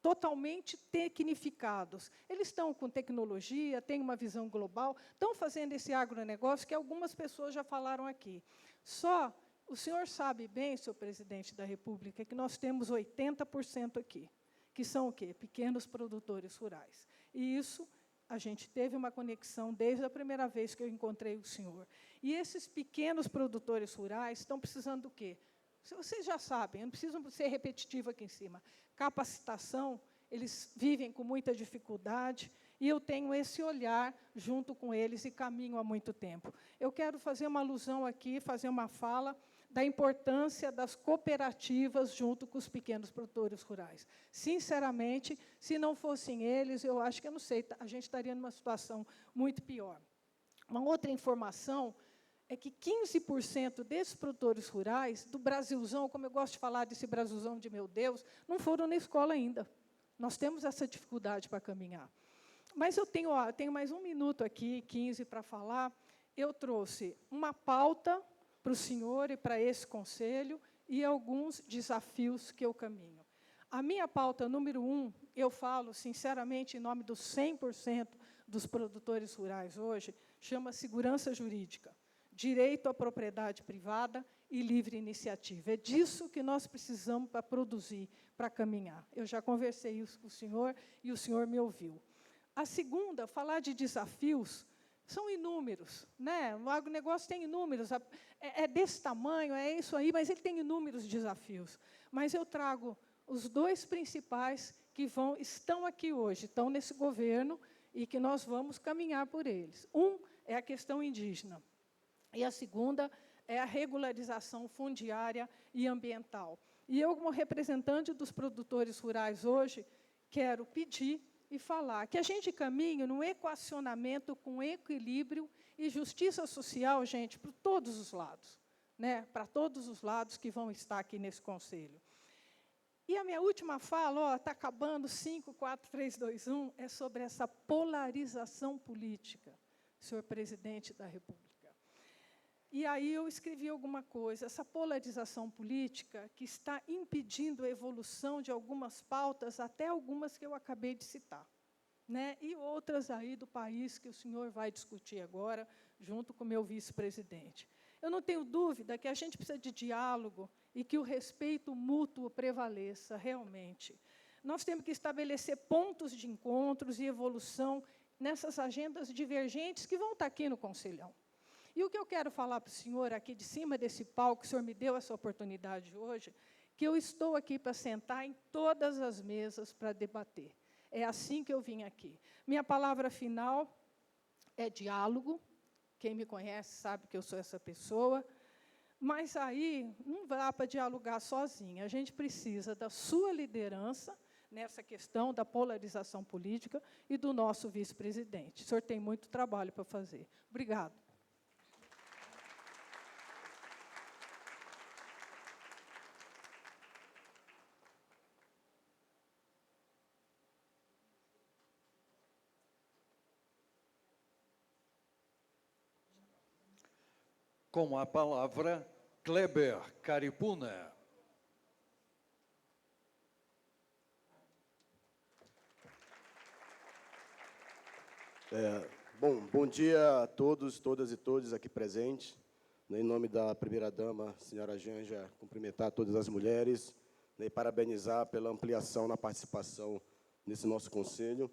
totalmente tecnificados. Eles estão com tecnologia, têm uma visão global, estão fazendo esse agronegócio que algumas pessoas já falaram aqui. Só o senhor sabe bem, senhor presidente da República, que nós temos 80% aqui, que são o quê? Pequenos produtores rurais. E isso, a gente teve uma conexão desde a primeira vez que eu encontrei o senhor. E esses pequenos produtores rurais estão precisando do quê? Vocês já sabem, eu não preciso ser repetitiva aqui em cima. Capacitação, eles vivem com muita dificuldade, e eu tenho esse olhar junto com eles e caminho há muito tempo. Eu quero fazer uma alusão aqui, fazer uma fala da importância das cooperativas junto com os pequenos produtores rurais. Sinceramente, se não fossem eles, eu acho que, eu não sei, a gente estaria numa situação muito pior. Uma outra informação é que 15% desses produtores rurais, do Brasilzão, como eu gosto de falar desse Brasilzão de meu Deus, não foram na escola ainda. Nós temos essa dificuldade para caminhar. Mas eu tenho mais 1 minuto aqui, 15, para falar. Eu trouxe uma pauta para o senhor e para esse conselho e alguns desafios que eu caminho. A minha pauta número 1, eu falo, sinceramente, em nome dos 100% dos produtores rurais hoje, chama segurança jurídica, direito à propriedade privada e livre iniciativa. É disso que nós precisamos para produzir, para caminhar. Eu já conversei isso com o senhor e o senhor me ouviu. A segunda, falar de desafios, são inúmeros, né? O agronegócio tem inúmeros, é desse tamanho, é isso aí, mas ele tem inúmeros desafios. Mas eu trago os 2 principais que estão aqui hoje, estão nesse governo, e que nós vamos caminhar por eles. Um é a questão indígena, e a segunda é a regularização fundiária e ambiental. E eu, como representante dos produtores rurais hoje, quero pedir e falar que a gente caminha num equacionamento com equilíbrio e justiça social, gente, para todos os lados, né? Para todos os lados que vão estar aqui nesse conselho. E a minha última fala, está acabando, 5, 4, 3, 2, 1, é sobre essa polarização política, senhor presidente da República. E aí eu escrevi alguma coisa, essa polarização política que está impedindo a evolução de algumas pautas, até algumas que eu acabei de citar, né? E outras aí do país que o senhor vai discutir agora, junto com o meu vice-presidente. Eu não tenho dúvida que a gente precisa de diálogo e que o respeito mútuo prevaleça realmente. Nós temos que estabelecer pontos de encontros e evolução nessas agendas divergentes que vão estar aqui no Conselhão. E o que eu quero falar para o senhor aqui de cima desse palco, que o senhor me deu essa oportunidade hoje, que eu estou aqui para sentar em todas as mesas para debater. É assim que eu vim aqui. Minha palavra final é diálogo. Quem me conhece sabe que eu sou essa pessoa. Mas aí não dá para dialogar sozinha. A gente precisa da sua liderança nessa questão da polarização política e do nosso vice-presidente. O senhor tem muito trabalho para fazer. Obrigado. Com a palavra, Kleber Caripuna. Bom dia a todos, todas e todos aqui presentes. Em nome da primeira-dama, senhora Janja, cumprimentar todas as mulheres, e parabenizar pela ampliação na participação nesse nosso conselho.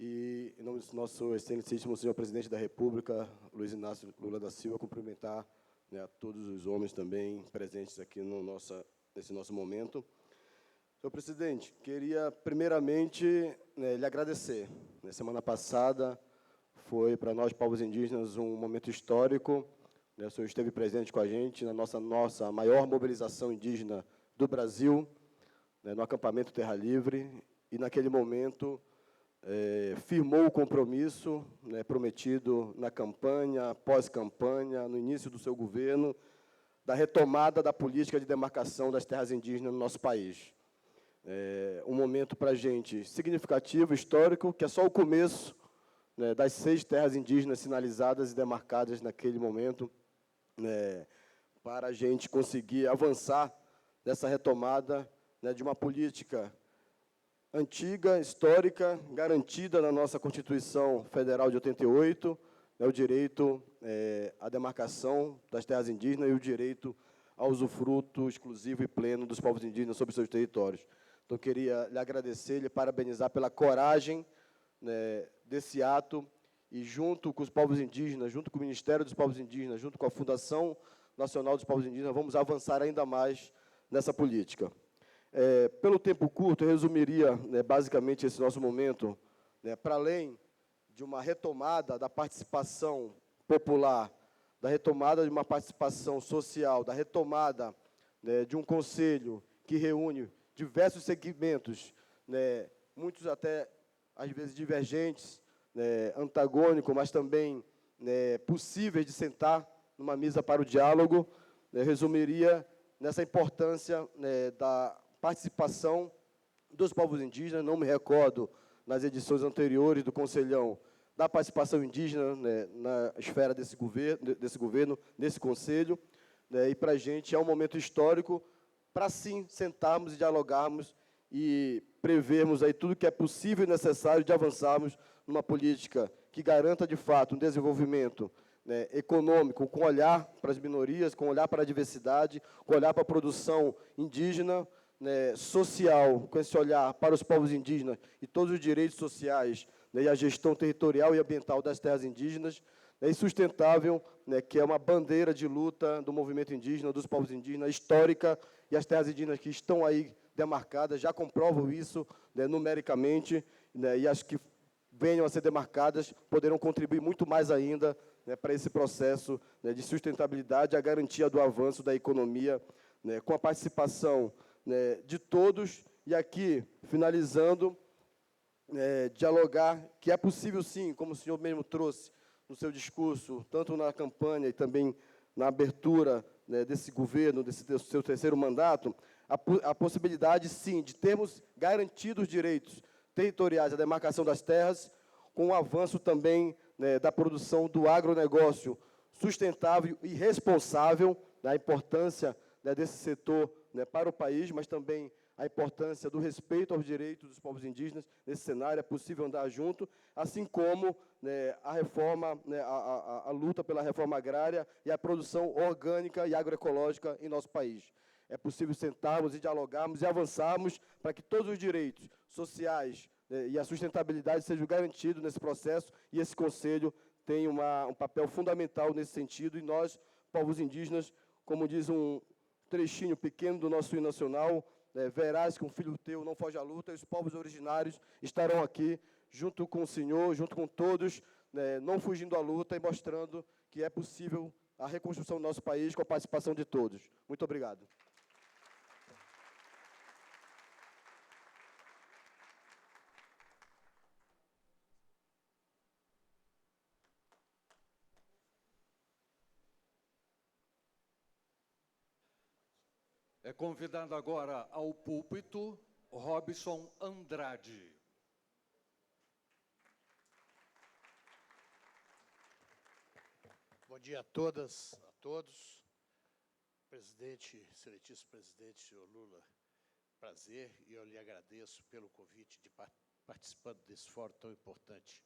E, em nome do nosso excelentíssimo senhor presidente da República, Luiz Inácio Lula da Silva, cumprimentar a todos os homens também presentes aqui nesse nosso momento. Senhor presidente, queria primeiramente lhe agradecer. Na semana passada foi para nós, povos indígenas, um momento histórico. O senhor esteve presente com a gente na nossa maior mobilização indígena do Brasil, no acampamento Terra Livre, e naquele momento firmou o compromisso prometido na campanha, pós-campanha, no início do seu governo, da retomada da política de demarcação das terras indígenas no nosso país. Um momento para a gente significativo, histórico, que é só o começo das 6 terras indígenas sinalizadas e demarcadas naquele momento, para a gente conseguir avançar nessa retomada de uma política antiga, histórica, garantida na nossa Constituição Federal de 88, o direito à demarcação das terras indígenas e o direito ao usufruto exclusivo e pleno dos povos indígenas sobre seus territórios. Então, eu queria lhe agradecer, lhe parabenizar pela coragem desse ato, e junto com os povos indígenas, junto com o Ministério dos Povos Indígenas, junto com a Fundação Nacional dos Povos Indígenas, vamos avançar ainda mais nessa política. Pelo tempo curto, eu resumiria basicamente esse nosso momento, para além de uma retomada da participação popular, da retomada de uma participação social, da retomada de um conselho que reúne diversos segmentos, muitos até, às vezes, divergentes, antagônicos, mas também possíveis de sentar numa mesa para o diálogo, resumiria nessa importância da participação dos povos indígenas. Não me recordo, nas edições anteriores do Conselhão, da participação indígena na esfera desse governo, nesse Conselho, e para a gente é um momento histórico para, sim, sentarmos e dialogarmos e prevermos aí tudo que é possível e necessário de avançarmos numa política que garanta, de fato, um desenvolvimento econômico, com olhar para as minorias, com olhar para a diversidade, com olhar para a produção indígena, social, com esse olhar para os povos indígenas e todos os direitos sociais, e a gestão territorial e ambiental das terras indígenas, e sustentável, que é uma bandeira de luta do movimento indígena, dos povos indígenas, histórica, e as terras indígenas que estão aí demarcadas já comprovam isso numericamente, e as que venham a ser demarcadas poderão contribuir muito mais ainda para esse processo de sustentabilidade, a garantia do avanço da economia, com a participação de todos. E aqui, finalizando, dialogar, que é possível, sim, como o senhor mesmo trouxe no seu discurso, tanto na campanha e também na abertura desse governo, desse seu terceiro mandato, a possibilidade, sim, de termos garantidos os direitos territoriais, a demarcação das terras, com o avanço também da produção do agronegócio sustentável e responsável, a importância desse setor para o país, mas também a importância do respeito aos direitos dos povos indígenas. Nesse cenário é possível andar junto, assim como a reforma, a luta pela reforma agrária e a produção orgânica e agroecológica em nosso país. É possível sentarmos e dialogarmos e avançarmos para que todos os direitos sociais e a sustentabilidade sejam garantidos nesse processo, e esse Conselho tem um papel fundamental nesse sentido, e nós, povos indígenas, como diz um trechinho pequeno do nosso hino nacional, verás que um filho teu não foge à luta, e os povos originários estarão aqui, junto com o senhor, junto com todos, não fugindo à luta e mostrando que é possível a reconstrução do nosso país com a participação de todos. Muito obrigado. É convidado agora ao púlpito Robson Andrade. Bom dia a todas, a todos. Presidente, excelentíssimo presidente, senhor Lula, prazer, e eu lhe agradeço pelo convite de participando desse fórum tão importante.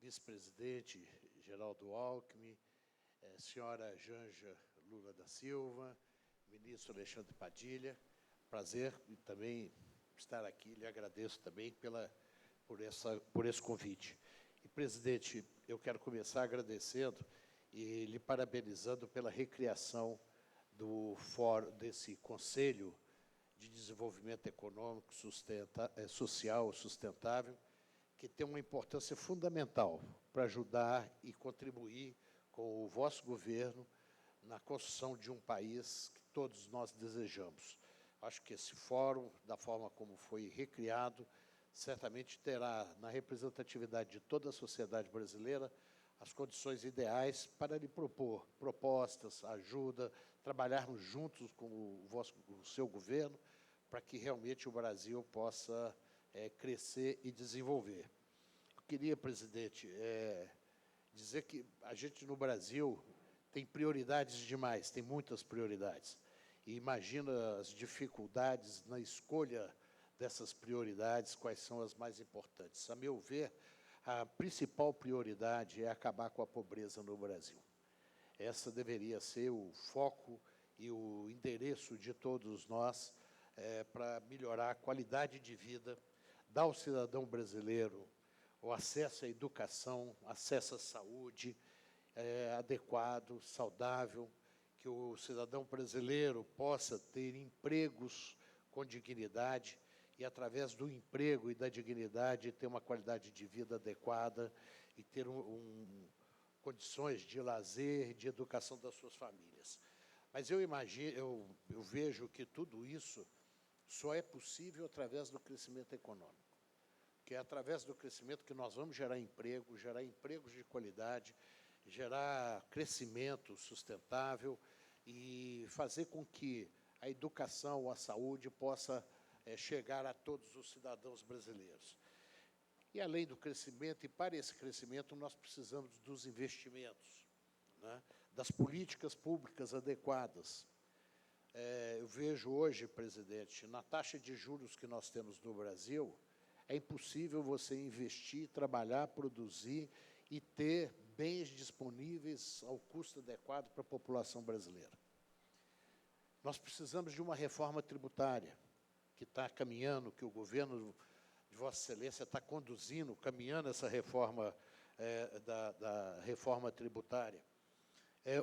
Vice-presidente Geraldo Alckmin, senhora Janja Lula da Silva, ministro Alexandre Padilha, prazer e também estar aqui, lhe agradeço também por esse convite. E, presidente, eu quero começar agradecendo e lhe parabenizando pela recriação do fórum, desse Conselho de Desenvolvimento Econômico, Social Sustentável, que tem uma importância fundamental para ajudar e contribuir com o vosso governo na construção de um país que todos nós desejamos. Acho que esse fórum, da forma como foi recriado, certamente terá, na representatividade de toda a sociedade brasileira, as condições ideais para lhe propor propostas, ajuda, trabalharmos juntos com o seu governo, para que realmente o Brasil possa crescer e desenvolver. Eu queria, presidente, dizer que a gente no Brasil tem prioridades demais, tem muitas prioridades. E imagina as dificuldades na escolha dessas prioridades, quais são as mais importantes. A meu ver, a principal prioridade é acabar com a pobreza no Brasil. Essa deveria ser o foco e o endereço de todos nós para melhorar a qualidade de vida, dar ao cidadão brasileiro o acesso à educação, acesso à saúde adequado, saudável, que o cidadão brasileiro possa ter empregos com dignidade e, através do emprego e da dignidade, ter uma qualidade de vida adequada e ter condições de lazer, de educação das suas famílias. Mas eu vejo que tudo isso só é possível através do crescimento econômico, que é através do crescimento que nós vamos gerar empregos de qualidade, gerar crescimento sustentável e fazer com que a educação, a saúde possa chegar a todos os cidadãos brasileiros. E, além do crescimento, e para esse crescimento, nós precisamos dos investimentos, né, das políticas públicas adequadas. Eu vejo hoje, presidente, na taxa de juros que nós temos no Brasil, é impossível você investir, trabalhar, produzir e ter bens disponíveis ao custo adequado para a população brasileira. Nós precisamos de uma reforma tributária que está caminhando, que o governo de Vossa Excelência está conduzindo, caminhando essa reforma da reforma tributária.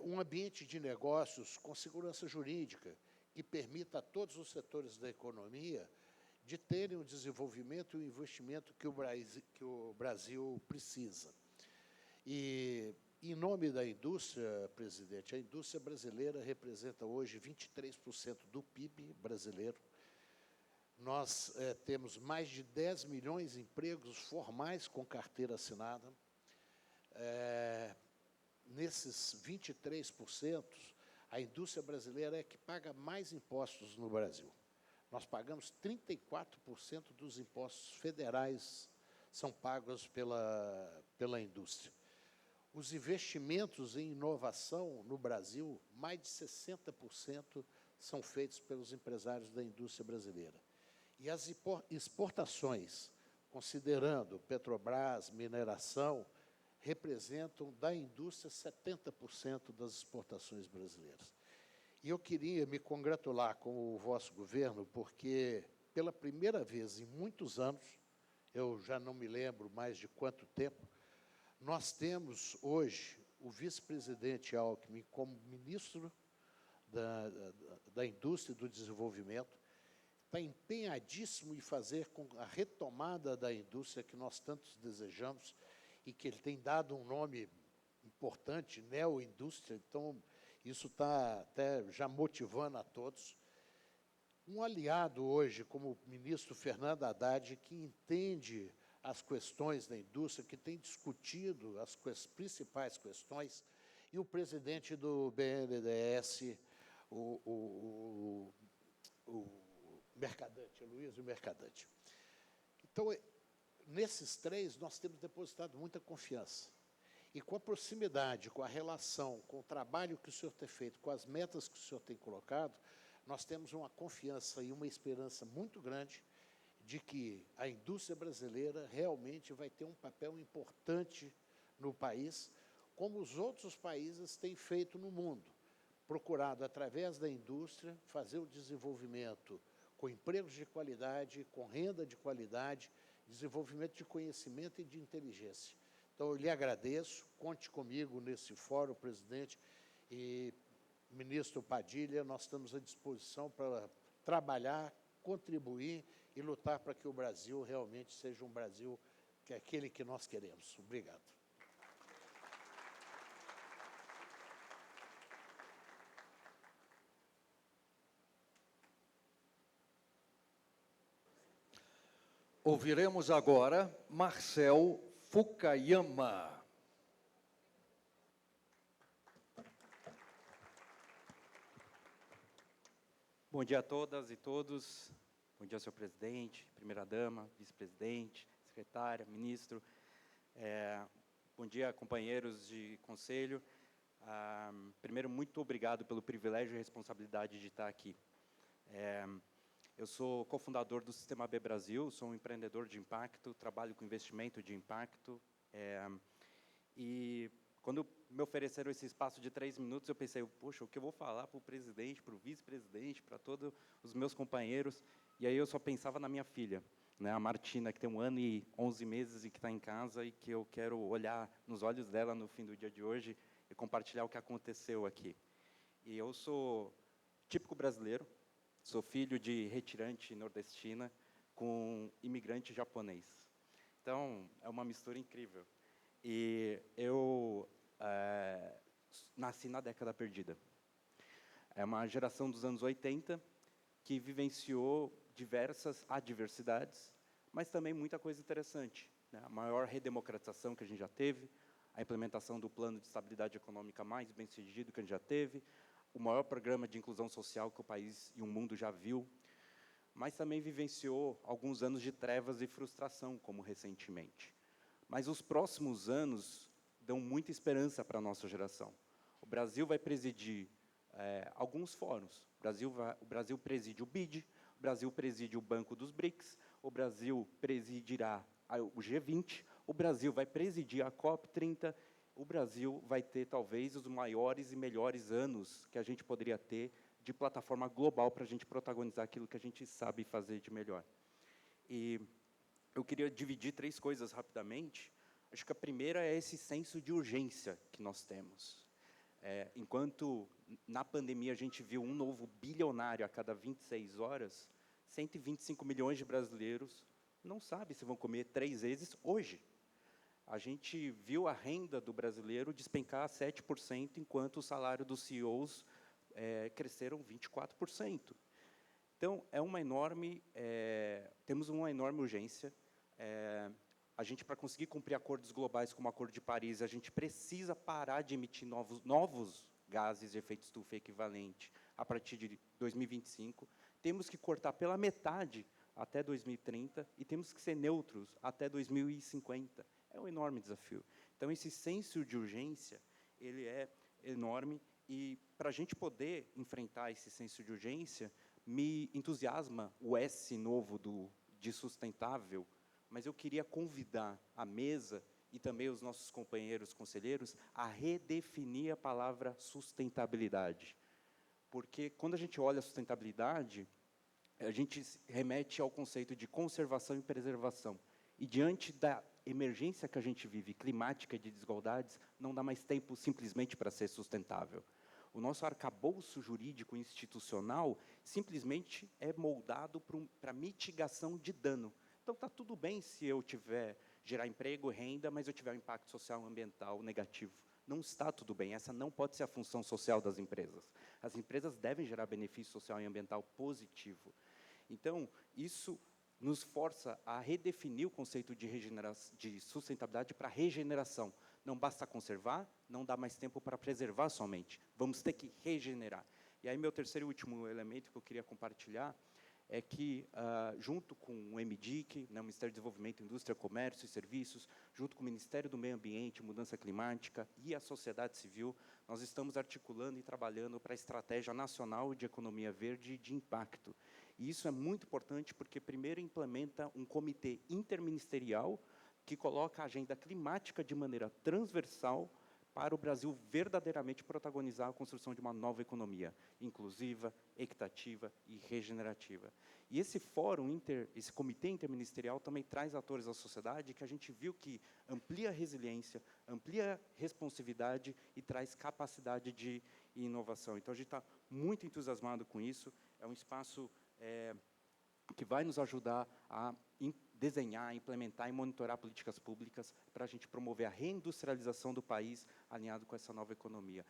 Um ambiente de negócios com segurança jurídica que permita a todos os setores da economia de terem o desenvolvimento e o investimento que o Brasil precisa. E, em nome da indústria, presidente, a indústria brasileira representa hoje 23% do PIB brasileiro. Nós temos mais de 10 milhões de empregos formais com carteira assinada. Nesses 23%, a indústria brasileira é que paga mais impostos no Brasil. Nós pagamos 34% dos impostos federais são pagos pela indústria. Os investimentos em inovação no Brasil, mais de 60% são feitos pelos empresários da indústria brasileira. E as exportações, considerando Petrobras, mineração, representam da indústria 70% das exportações brasileiras. E eu queria me congratular com o vosso governo, porque, pela primeira vez em muitos anos, eu já não me lembro mais de quanto tempo, nós temos hoje o vice-presidente Alckmin como ministro da Indústria e do Desenvolvimento, está empenhadíssimo em fazer com a retomada da indústria que nós tantos desejamos e que ele tem dado um nome importante, neoindústria, então isso está até já motivando a todos. Um aliado hoje, como o ministro Fernando Haddad, que entende as questões da indústria, que tem discutido as principais questões, e o presidente do BNDES, o Mercadante, Aloysio Mercadante. Então, nesses três, nós temos depositado muita confiança. E com a proximidade, com a relação, com o trabalho que o senhor tem feito, com as metas que o senhor tem colocado, nós temos uma confiança e uma esperança muito grande de que a indústria brasileira realmente vai ter um papel importante no país, como os outros países têm feito no mundo, procurado, através da indústria, fazer o desenvolvimento com empregos de qualidade, com renda de qualidade, desenvolvimento de conhecimento e de inteligência. Então, eu lhe agradeço, conte comigo nesse fórum, presidente, e ministro Padilha, nós estamos à disposição para trabalhar, contribuir e lutar para que o Brasil realmente seja um Brasil que é aquele que nós queremos. Obrigado. Ouviremos agora Marcel Fukayama. Bom dia a todas e todos. Bom dia, senhor presidente, primeira-dama, vice-presidente, secretária, ministro. Bom dia, companheiros de conselho. Primeiro, muito obrigado pelo privilégio e responsabilidade de estar aqui. Eu sou cofundador do Sistema B Brasil, sou um empreendedor de impacto, trabalho com investimento de impacto. E quando me ofereceram esse espaço de 3 minutos, eu pensei, poxa, o que eu vou falar para o presidente, para o vice-presidente, para todos os meus companheiros? E aí eu só pensava na minha filha, né, a Martina, que tem 1 ano e 11 meses e que está em casa e que eu quero olhar nos olhos dela no fim do dia de hoje e compartilhar o que aconteceu aqui. E eu sou típico brasileiro, sou filho de retirante nordestina com imigrante japonês. Então, é uma mistura incrível. E eu nasci na década perdida. É uma geração dos anos 80 que vivenciou diversas adversidades, mas também muita coisa interessante, né? A maior redemocratização que a gente já teve, a implementação do plano de estabilidade econômica mais bem-sucedido que a gente já teve, o maior programa de inclusão social que o país e o mundo já viu, mas também vivenciou alguns anos de trevas e frustração, como recentemente. Mas os próximos anos dão muita esperança para a nossa geração. O Brasil vai presidir alguns fóruns. O Brasil preside o BID, o Brasil preside o Banco dos BRICS, o Brasil presidirá o G20, o Brasil vai presidir a COP30, o Brasil vai ter, talvez, os maiores e melhores anos que a gente poderia ter de plataforma global para a gente protagonizar aquilo que a gente sabe fazer de melhor. E eu queria dividir 3 coisas rapidamente. Acho que a primeira é esse senso de urgência que nós temos. Enquanto na pandemia a gente viu um novo bilionário a cada 26 horas, 125 milhões de brasileiros não sabem se vão comer 3 vezes hoje. A gente viu a renda do brasileiro despencar 7%, enquanto o salário dos CEOs cresceram 24%. Então, temos uma enorme urgência. A gente, para conseguir cumprir acordos globais como o Acordo de Paris, a gente precisa parar de emitir novos gases de efeito estufa equivalente a partir de 2025. Temos que cortar pela metade até 2030 e temos que ser neutros até 2050. É um enorme desafio. Então, esse senso de urgência, ele é enorme, e para a gente poder enfrentar esse senso de urgência, me entusiasma o S novo de sustentável, mas eu queria convidar a mesa e também os nossos companheiros conselheiros a redefinir a palavra sustentabilidade. Porque quando a gente olha a sustentabilidade, a gente remete ao conceito de conservação e preservação. E diante da emergência que a gente vive, climática e de desigualdades, não dá mais tempo simplesmente para ser sustentável. O nosso arcabouço jurídico institucional simplesmente é moldado para mitigação de dano. Então, está tudo bem se eu gerar emprego, renda, mas eu tiver um impacto social e ambiental negativo. Não está tudo bem, essa não pode ser a função social das empresas. As empresas devem gerar benefício social e ambiental positivo. Então, isso nos força a redefinir o conceito de sustentabilidade para regeneração. Não basta conservar, não dá mais tempo para preservar somente. Vamos ter que regenerar. E aí, meu terceiro e último elemento que eu queria compartilhar é que, junto com o MDIC, né, o Ministério do Desenvolvimento, Indústria, Comércio e Serviços, junto com o Ministério do Meio Ambiente, Mudança Climática e a sociedade civil, nós estamos articulando e trabalhando para a Estratégia Nacional de Economia Verde de Impacto. E isso é muito importante porque, primeiro, implementa um comitê interministerial que coloca a agenda climática de maneira transversal para o Brasil verdadeiramente protagonizar a construção de uma nova economia, inclusiva, equitativa e regenerativa. E esse fórum, esse comitê interministerial também traz atores da sociedade que a gente viu que amplia a resiliência, amplia a responsividade e traz capacidade de inovação. Então, a gente está muito entusiasmado com isso. É um espaço que vai nos ajudar a desenhar, implementar e monitorar políticas públicas para a gente promover a reindustrialização do país alinhado com essa nova economia.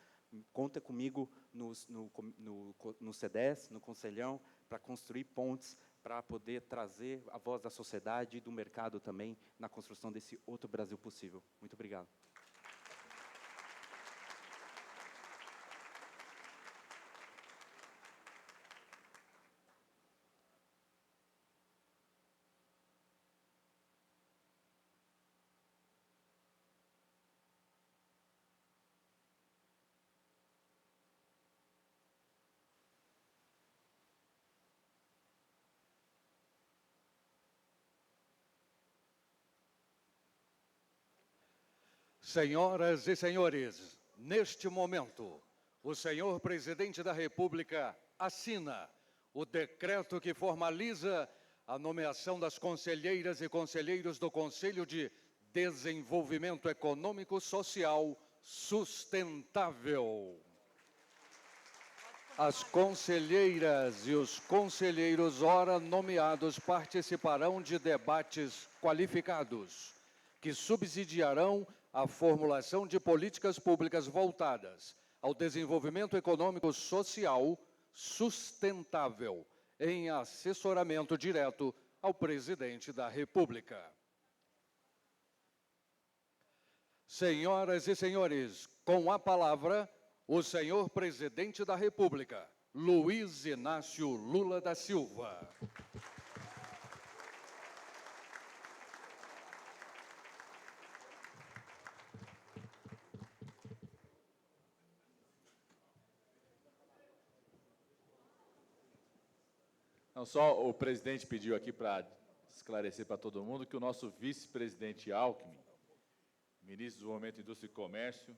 Conta comigo no CDES, no Conselhão, para construir pontes, para poder trazer a voz da sociedade e do mercado também na construção desse outro Brasil possível. Muito obrigado. Senhoras e senhores, neste momento, o senhor presidente da República assina o decreto que formaliza a nomeação das conselheiras e conselheiros do Conselho de Desenvolvimento Econômico Social Sustentável. As conselheiras e os conselheiros ora nomeados participarão de debates qualificados, que subsidiarão a formulação de políticas públicas voltadas ao desenvolvimento econômico social sustentável, em assessoramento direto ao presidente da República. Senhoras e senhores, com a palavra, o senhor presidente da República, Luiz Inácio Lula da Silva. Não, só o presidente pediu aqui para esclarecer para todo mundo que o nosso vice-presidente Alckmin, ministro do Desenvolvimento, Indústria e Comércio,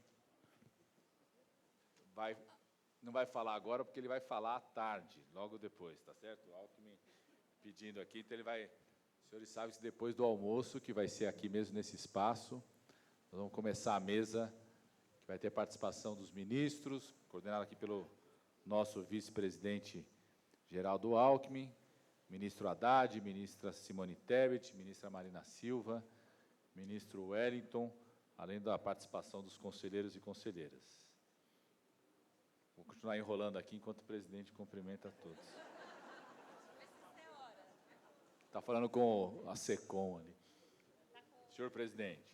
não vai falar agora, porque ele vai falar à tarde, logo depois, tá certo? O Alckmin pedindo aqui, então ele vai... Os senhores sabem que depois do almoço, que vai ser aqui mesmo nesse espaço, nós vamos começar a mesa, que vai ter participação dos ministros, coordenada aqui pelo nosso vice-presidente Geraldo Alckmin, ministro Haddad, ministra Simone Tebet, ministra Marina Silva, ministro Wellington, além da participação dos conselheiros e conselheiras. Vou continuar enrolando aqui enquanto o presidente cumprimenta a todos. Está falando com a SECOM ali. Senhor presidente.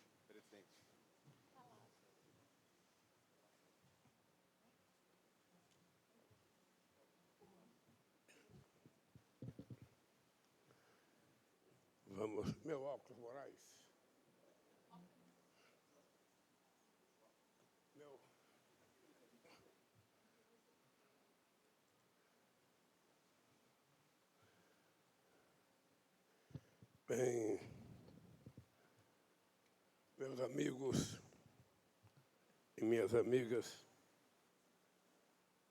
Vamos, meu óculos, Moraes. Bem, meus amigos e minhas amigas,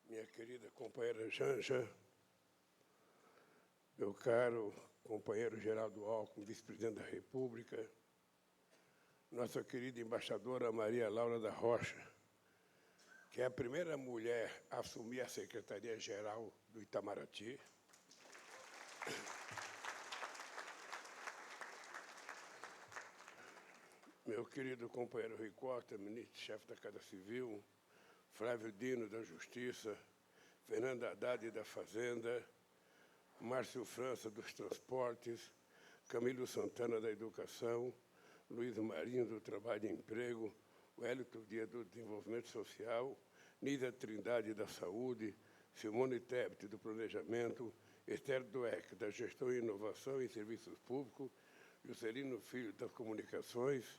minha querida companheira Janja, meu caro companheiro Geraldo Alckmin, vice-presidente da República, nossa querida embaixadora Maria Laura da Rocha, que é a primeira mulher a assumir a Secretaria-Geral do Itamaraty. Meu querido companheiro Rui Costa, ministro-chefe da Casa Civil, Flávio Dino, da Justiça, Fernando Haddad, da Fazenda, Márcio França, dos Transportes, Camilo Santana, da Educação, Luiz Marinho, do Trabalho e Emprego, Wellington Dias, do Desenvolvimento Social, Nida Trindade, da Saúde, Simone Tebet, do Planejamento, Esther Dweck, da Gestão e Inovação em Serviços Públicos, Juscelino Filho, das Comunicações,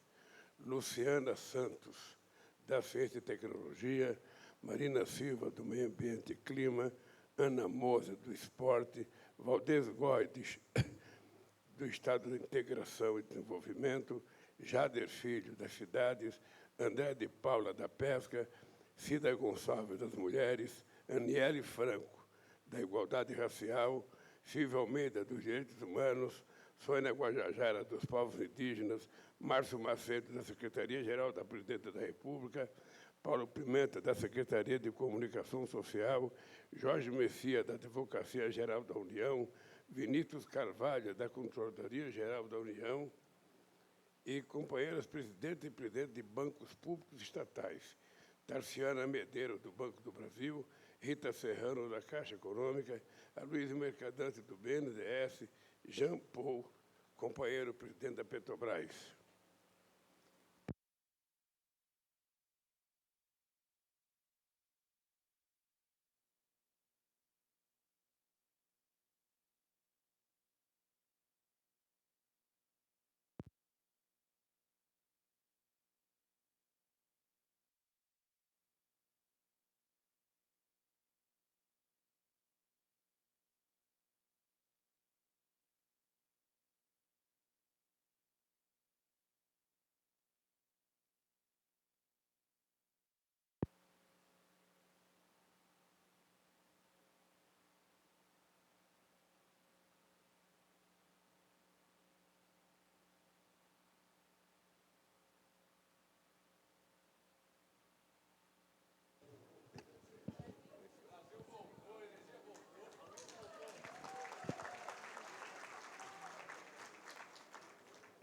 Luciana Santos, da Ciência e Tecnologia, Marina Silva, do Meio Ambiente e Clima, Ana Moza, do Esporte, Valdez Goides, do Estado da Integração e Desenvolvimento, Jader Filho, das Cidades, André de Paula, da Pesca, Cida Gonçalves, das Mulheres, Aniele Franco, da Igualdade Racial, Silvia Almeida, dos Direitos Humanos, Sônia Guajajara, dos Povos Indígenas, Márcio Macedo, da Secretaria-Geral da Presidência da República, Paulo Pimenta, da Secretaria de Comunicação Social, Jorge Messias, da Advocacia Geral da União, Vinícius Carvalho, da Controladoria Geral da União, e companheiras presidente e presidente de bancos públicos estatais, Tarciana Medeiros, do Banco do Brasil, Rita Serrano, da Caixa Econômica, a Luísa Mercadante, do BNDES, Jean Paul, companheiro presidente da Petrobras.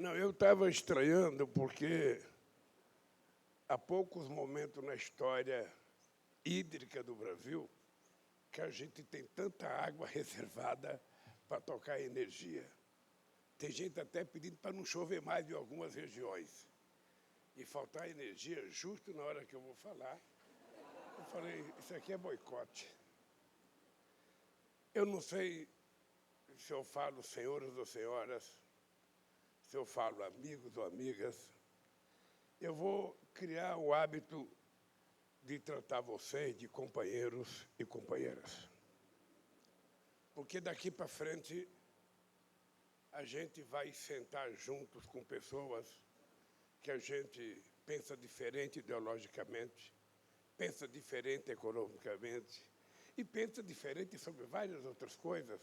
Não, eu estava estranhando porque há poucos momentos na história hídrica do Brasil que a gente tem tanta água reservada para tocar energia. Tem gente até pedindo para não chover mais em algumas regiões. E faltar energia justo na hora que eu vou falar. Eu falei, isso aqui é boicote. Eu não sei se eu falo senhores ou senhoras, se eu falo amigos ou amigas. Eu vou criar o hábito de tratar vocês de companheiros e companheiras. Porque daqui para frente a gente vai sentar juntos com pessoas que a gente pensa diferente ideologicamente, pensa diferente economicamente e pensa diferente sobre várias outras coisas.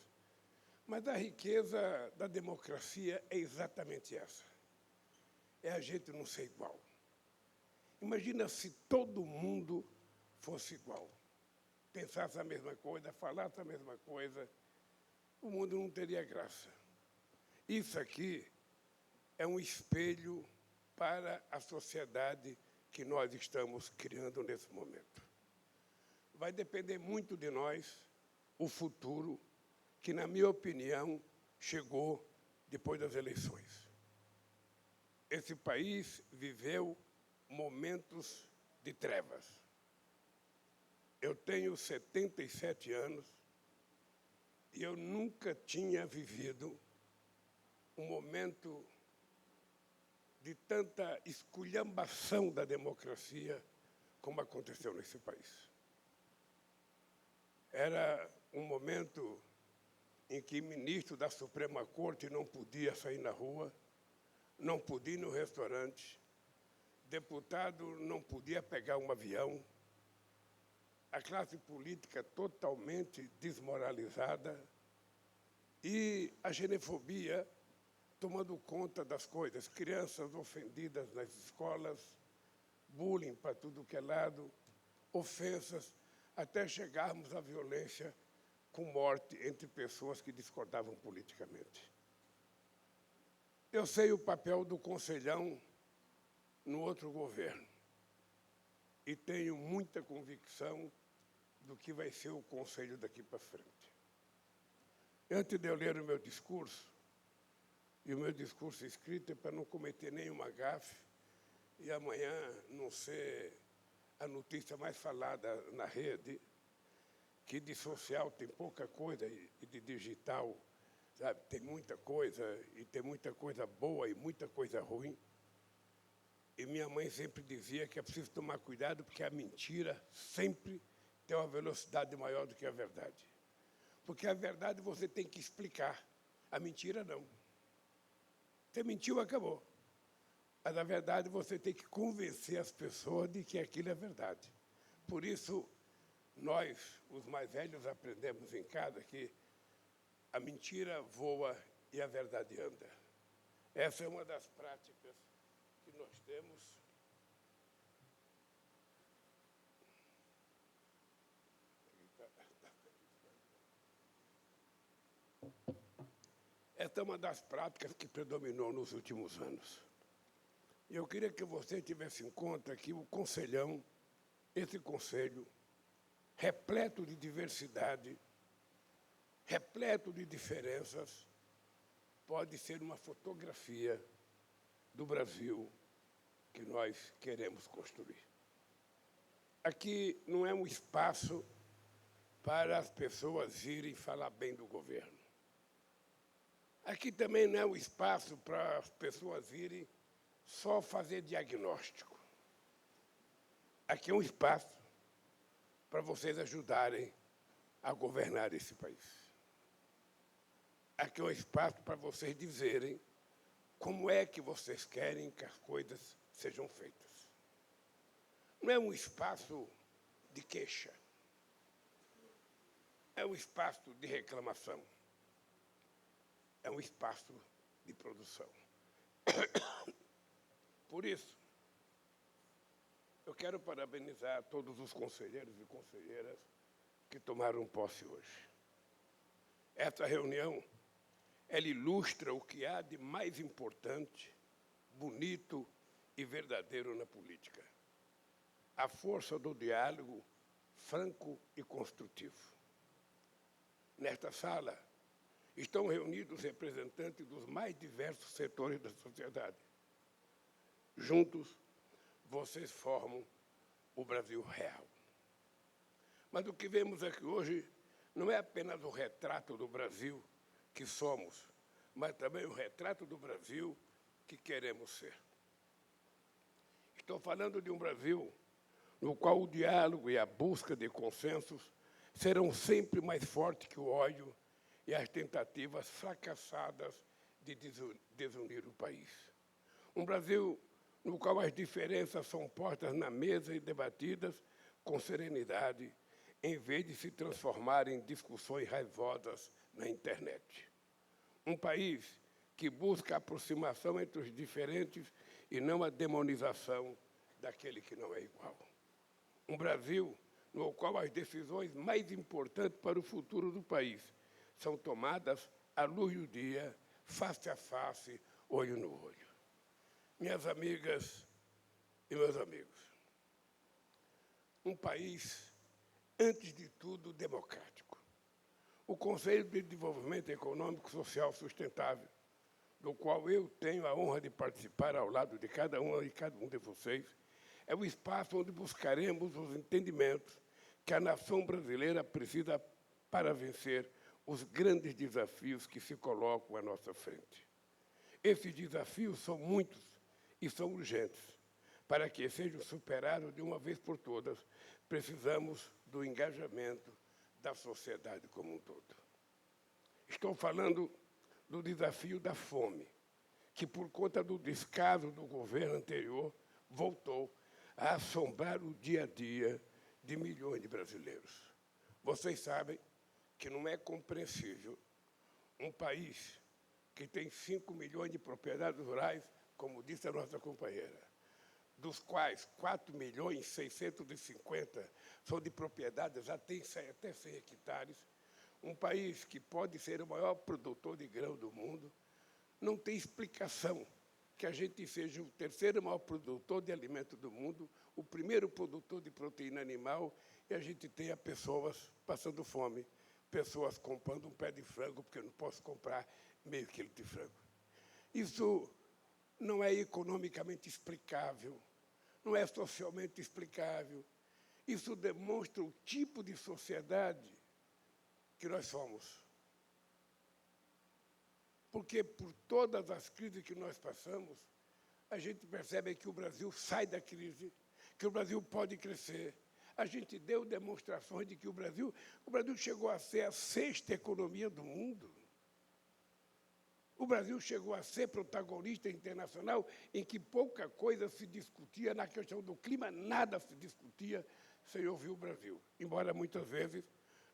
Mas a riqueza da democracia é exatamente essa. É a gente não ser igual. Imagina se todo mundo fosse igual. Pensasse a mesma coisa, falasse a mesma coisa, o mundo não teria graça. Isso aqui é um espelho para a sociedade que nós estamos criando nesse momento. Vai depender muito de nós o futuro que, na minha opinião, chegou depois das eleições. Esse país viveu momentos de trevas. Eu tenho 77 anos e eu nunca tinha vivido um momento de tanta esculhambação da democracia como aconteceu nesse país. Era um momento em que ministro da Suprema Corte não podia sair na rua, não podia ir no restaurante, deputado não podia pegar um avião, a classe política totalmente desmoralizada e a xenofobia tomando conta das coisas, crianças ofendidas nas escolas, bullying para tudo que é lado, ofensas, até chegarmos à violência com morte entre pessoas que discordavam politicamente. Eu sei o papel do conselhão no outro governo e tenho muita convicção do que vai ser o conselho daqui para frente. Antes de eu ler o meu discurso, e o meu discurso escrito é para não cometer nenhuma gafe e amanhã não ser a notícia mais falada na rede, que de social tem pouca coisa e de digital, sabe, tem muita coisa, e tem muita coisa boa e muita coisa ruim. E minha mãe sempre dizia que é preciso tomar cuidado, porque a mentira sempre tem uma velocidade maior do que a verdade. Porque a verdade você tem que explicar, a mentira não. Você mentiu, acabou. Mas a verdade você tem que convencer as pessoas de que aquilo é verdade. Por isso, nós, os mais velhos, aprendemos em casa que a mentira voa e a verdade anda. Essa é uma das práticas que nós temos. Essa é uma das práticas que predominou nos últimos anos. Eu queria que você tivesse em conta que o Conselhão, esse Conselho, repleto de diversidade, repleto de diferenças, pode ser uma fotografia do Brasil que nós queremos construir. Aqui não é um espaço para as pessoas irem falar bem do governo. Aqui também não é um espaço para as pessoas irem só fazer diagnóstico. Aqui é um espaço para vocês ajudarem a governar esse país. Aqui é um espaço para vocês dizerem como é que vocês querem que as coisas sejam feitas. Não é um espaço de queixa. É um espaço de reclamação. É um espaço de produção. Por isso, eu quero parabenizar todos os conselheiros e conselheiras que tomaram posse hoje. Essa reunião, ela ilustra o que há de mais importante, bonito e verdadeiro na política. A força do diálogo franco e construtivo. Nesta sala, estão reunidos representantes dos mais diversos setores da sociedade. Juntos, vocês formam o Brasil real. Mas o que vemos aqui hoje não é apenas o retrato do Brasil que somos, mas também o retrato do Brasil que queremos ser. Estou falando de um Brasil no qual o diálogo e a busca de consensos serão sempre mais fortes que o ódio e as tentativas fracassadas de desunir o país. Um Brasil no qual as diferenças são postas na mesa e debatidas com serenidade, em vez de se transformar em discussões raivosas na internet. Um país que busca a aproximação entre os diferentes e não a demonização daquele que não é igual. Um Brasil no qual as decisões mais importantes para o futuro do país são tomadas à luz do dia, face a face, olho no olho. Minhas amigas e meus amigos, um país, antes de tudo, democrático. O Conselho de Desenvolvimento Econômico e Social Sustentável, do qual eu tenho a honra de participar ao lado de cada uma e cada um de vocês, é o espaço onde buscaremos os entendimentos que a nação brasileira precisa para vencer os grandes desafios que se colocam à nossa frente. Esses desafios são muitos e são urgentes. Para que sejam superados de uma vez por todas, precisamos do engajamento da sociedade como um todo. Estou falando do desafio da fome, que, por conta do descaso do governo anterior, voltou a assombrar o dia a dia de milhões de brasileiros. Vocês sabem que não é compreensível um país que tem 5 milhões de propriedades rurais, como disse a nossa companheira, dos quais 4.650.000 são de propriedades até 100 hectares, um país que pode ser o maior produtor de grão do mundo, não tem explicação que a gente seja o terceiro maior produtor de alimento do mundo, o primeiro produtor de proteína animal, e a gente tenha pessoas passando fome, pessoas comprando um pé de frango, porque eu não posso comprar meio quilo de frango. Isso não é economicamente explicável, não é socialmente explicável. Isso demonstra o tipo de sociedade que nós somos. Porque por todas as crises que nós passamos, a gente percebe que o Brasil sai da crise, que o Brasil pode crescer. A gente deu demonstrações de que o Brasil chegou a ser a 6ª economia do mundo. O Brasil chegou a ser protagonista internacional em que pouca coisa se discutia, na questão do clima, nada se discutia sem ouvir o Brasil, embora muitas vezes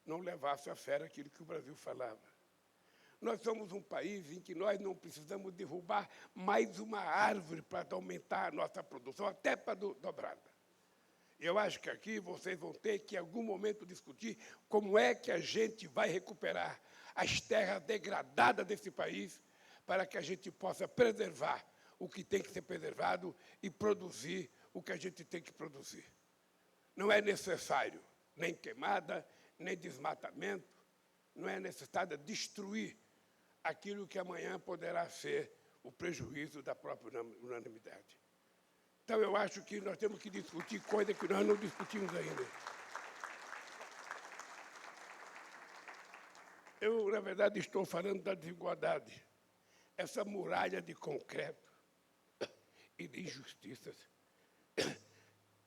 não levasse a sério aquilo que o Brasil falava. Nós somos um país em que nós não precisamos derrubar mais uma árvore para aumentar a nossa produção, até para dobrada. Eu acho que aqui vocês vão ter que, em algum momento, discutir como é que a gente vai recuperar as terras degradadas desse país para que a gente possa preservar o que tem que ser preservado e produzir o que a gente tem que produzir. Não é necessário nem queimada, nem desmatamento, não é necessário destruir aquilo que amanhã poderá ser o prejuízo da própria unanimidade. Então, eu acho que nós temos que discutir coisas que nós não discutimos ainda. Eu, na verdade, estou falando da desigualdade. Essa muralha de concreto e de injustiças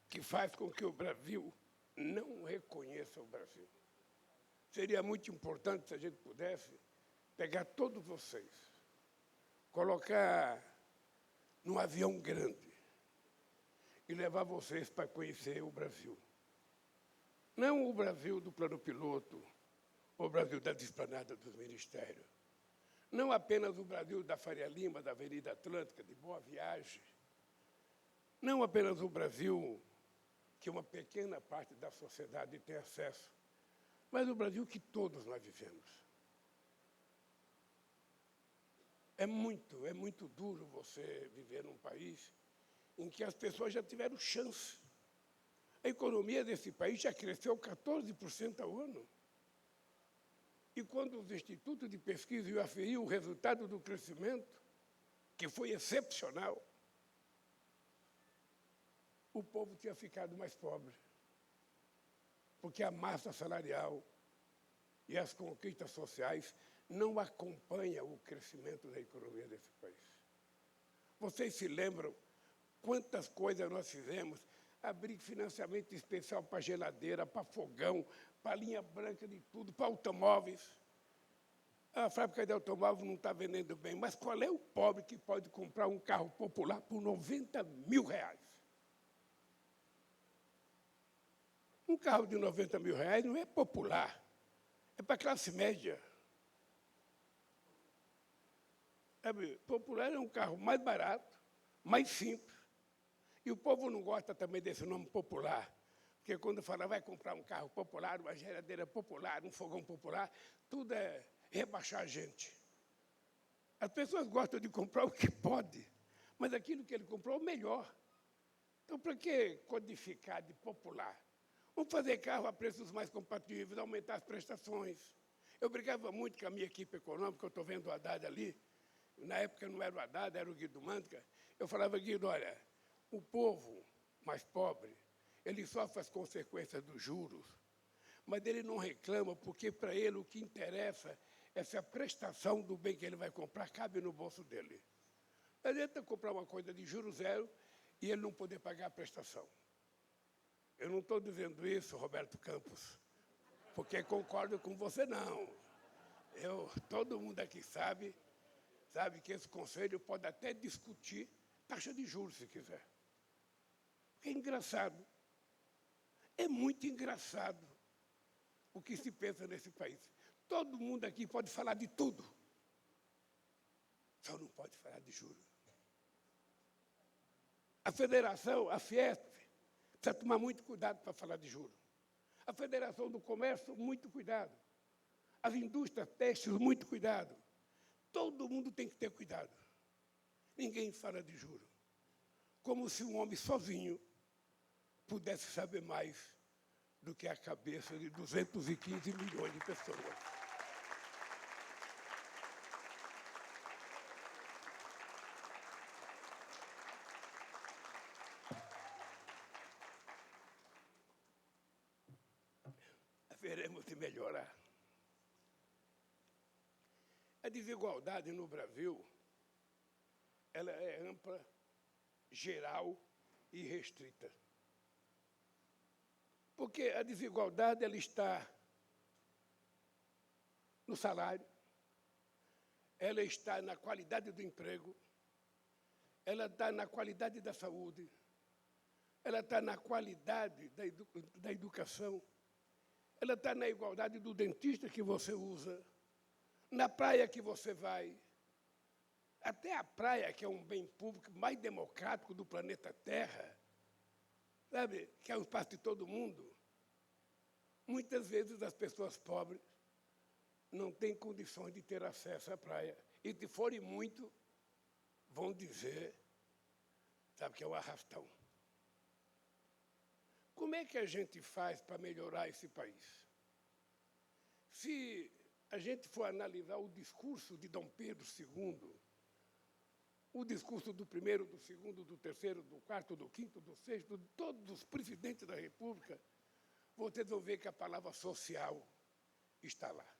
que faz com que o Brasil não reconheça o Brasil. Seria muito importante se a gente pudesse pegar todos vocês, colocar num avião grande e levar vocês para conhecer o Brasil. Não o Brasil do plano piloto, o Brasil das esplanadas dos ministérios. Não apenas o Brasil da Faria Lima, da Avenida Atlântica, de Boa Viagem. Não apenas o Brasil que uma pequena parte da sociedade tem acesso, mas o Brasil que todos nós vivemos. É muito duro você viver num país em que as pessoas já tiveram chance. A economia desse país já cresceu 14% ao ano. E quando os institutos de pesquisa iam aferir o resultado do crescimento, que foi excepcional, o povo tinha ficado mais pobre. Porque a massa salarial e as conquistas sociais não acompanham o crescimento da economia desse país. Vocês se lembram quantas coisas nós fizemos? Abrir financiamento especial para geladeira, para fogão, para linha branca de tudo, para automóveis. A fábrica de automóvel não está vendendo bem, mas qual é o pobre que pode comprar um carro popular por R$90 mil? Um carro de R$90 mil não é popular, é para a classe média. Sabe, popular é um carro mais barato, mais simples. E o povo não gosta também desse nome popular, porque quando fala vai comprar um carro popular, uma geladeira popular, um fogão popular, tudo é rebaixar a gente. As pessoas gostam de comprar o que pode, mas aquilo que ele comprou é o melhor. Então, para que codificar de popular? Vamos fazer carro a preços mais compatíveis, aumentar as prestações. Eu brigava muito com a minha equipe econômica, eu estou vendo o Haddad ali. Na época não era o Haddad, era o Guido Mantega. Eu falava, Guido, olha, o povo mais pobre, ele sofre as consequências dos juros, mas ele não reclama, porque para ele o que interessa é se a prestação do bem que ele vai comprar cabe no bolso dele. Não adianta comprar uma coisa de juros zero e ele não poder pagar a prestação. Eu não estou dizendo isso, Roberto Campos, porque concordo com você, não. Todo mundo aqui sabe que esse conselho pode até discutir taxa de juros, se quiser. É engraçado. É muito engraçado o que se pensa nesse país. Todo mundo aqui pode falar de tudo, só não pode falar de juros. A federação, a Fiesp, precisa tomar muito cuidado para falar de juros. A Federação do Comércio, muito cuidado. As indústrias têxteis, muito cuidado. Todo mundo tem que ter cuidado. Ninguém fala de juros. Como se um homem sozinho pudesse saber mais do que a cabeça de 215 milhões de pessoas. Veremos de melhorar. desigualdade no Brasil, ela é ampla, geral e restrita. Porque a desigualdade ela está no salário, ela está na qualidade do emprego, ela está na qualidade da saúde, ela está na qualidade da educação, ela está na igualdade do dentista que você usa, na praia que você vai. Até a praia, que é um bem público mais democrático do planeta Terra, sabe, que é o espaço de todo mundo, muitas vezes as pessoas pobres não têm condições de ter acesso à praia. E, se forem muito, vão dizer, sabe, que é um arrastão. Como é que a gente faz para melhorar esse país? Se a gente for analisar o discurso de Dom Pedro II, o discurso do primeiro, do segundo, do terceiro, do quarto, do quinto, do sexto, de todos os presidentes da República, vocês vão ver que a palavra social está lá.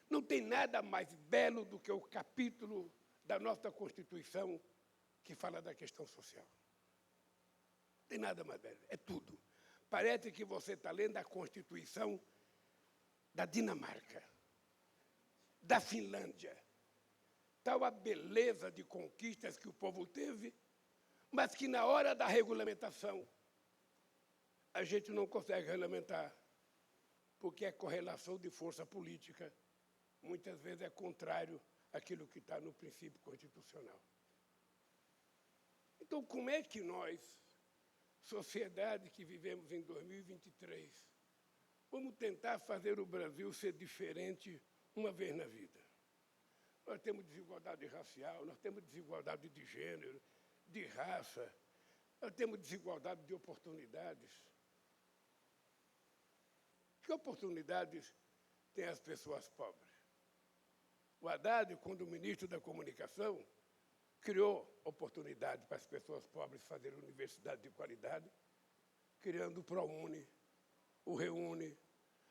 Não tem nada mais belo do que o capítulo da nossa Constituição que fala da questão social. Não tem nada mais belo, é tudo. Parece que você está lendo a Constituição da Dinamarca, da Finlândia. Tal a beleza de conquistas que o povo teve, mas que na hora da regulamentação a gente não consegue regulamentar, porque a correlação de força política muitas vezes é contrário àquilo que está no princípio constitucional. Então, como é que nós, sociedade que vivemos em 2023, vamos tentar fazer o Brasil ser diferente uma vez na vida? Nós temos desigualdade racial, nós temos desigualdade de gênero, de raça, nós temos desigualdade de oportunidades. Que oportunidades têm as pessoas pobres? O Haddad, quando ministro da Comunicação, criou oportunidade para as pessoas pobres fazerem universidade de qualidade, criando o ProUni, o ReUni,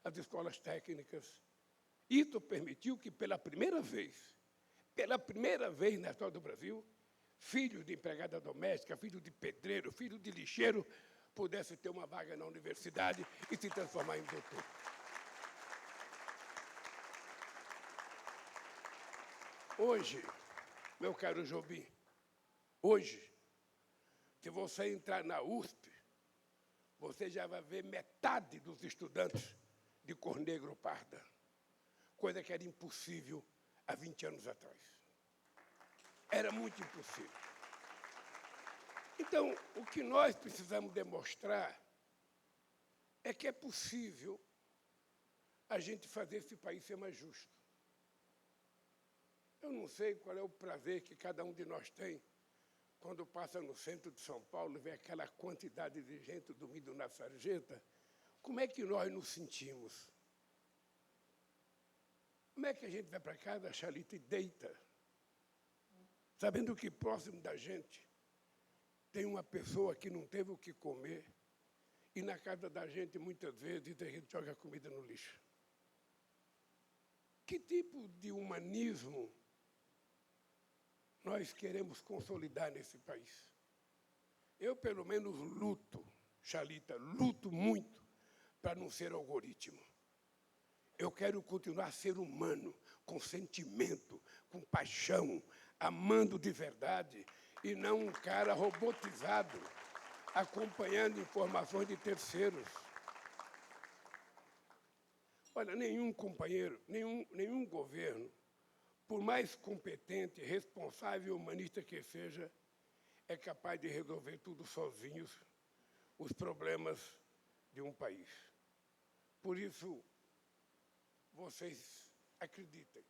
as escolas técnicas. Isso permitiu que, pela primeira vez na história do Brasil, filhos de empregada doméstica, filho de pedreiro, filho de lixeiro, pudessem ter uma vaga na universidade e se transformar em doutor. Hoje, meu caro Jobim, hoje, se você entrar na USP, você já vai ver metade dos estudantes de cor negra ou parda, coisa que era impossível há 20 anos atrás. Era muito impossível. Então, o que nós precisamos demonstrar é que é possível a gente fazer esse país ser mais justo. Eu não sei qual é o prazer que cada um de nós tem quando passa no centro de São Paulo e vê aquela quantidade de gente dormindo na sarjeta. Como é que nós nos sentimos? Como é que a gente vai para casa, Xalita, e deita, sabendo que próximo da gente tem uma pessoa que não teve o que comer e na casa da gente, muitas vezes, a gente joga comida no lixo? Que tipo de humanismo nós queremos consolidar nesse país? Eu, pelo menos, luto, Xalita, luto muito para não ser algoritmo. Eu quero continuar a ser humano, com sentimento, com paixão, amando de verdade, e não um cara robotizado, acompanhando informações de terceiros. Olha, nenhum companheiro, nenhum governo, por mais competente, responsável e humanista que seja, é capaz de resolver tudo sozinhos, os problemas de um país. Por isso, vocês acreditem,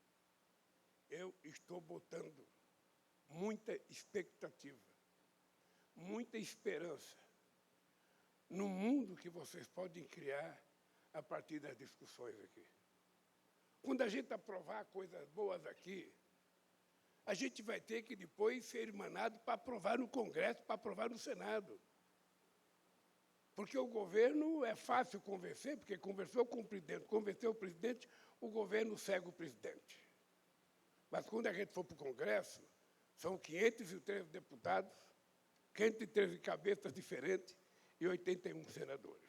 eu estou botando muita expectativa, muita esperança no mundo que vocês podem criar a partir das discussões aqui. Quando a gente aprovar coisas boas aqui, a gente vai ter que depois ser emanado para aprovar no Congresso, para aprovar no Senado. Porque o governo é fácil convencer, porque conversou com o presidente, convenceu o presidente, o governo segue o presidente. Mas quando a gente for para o Congresso, são 513 deputados, 513 cabeças diferentes e 81 senadores.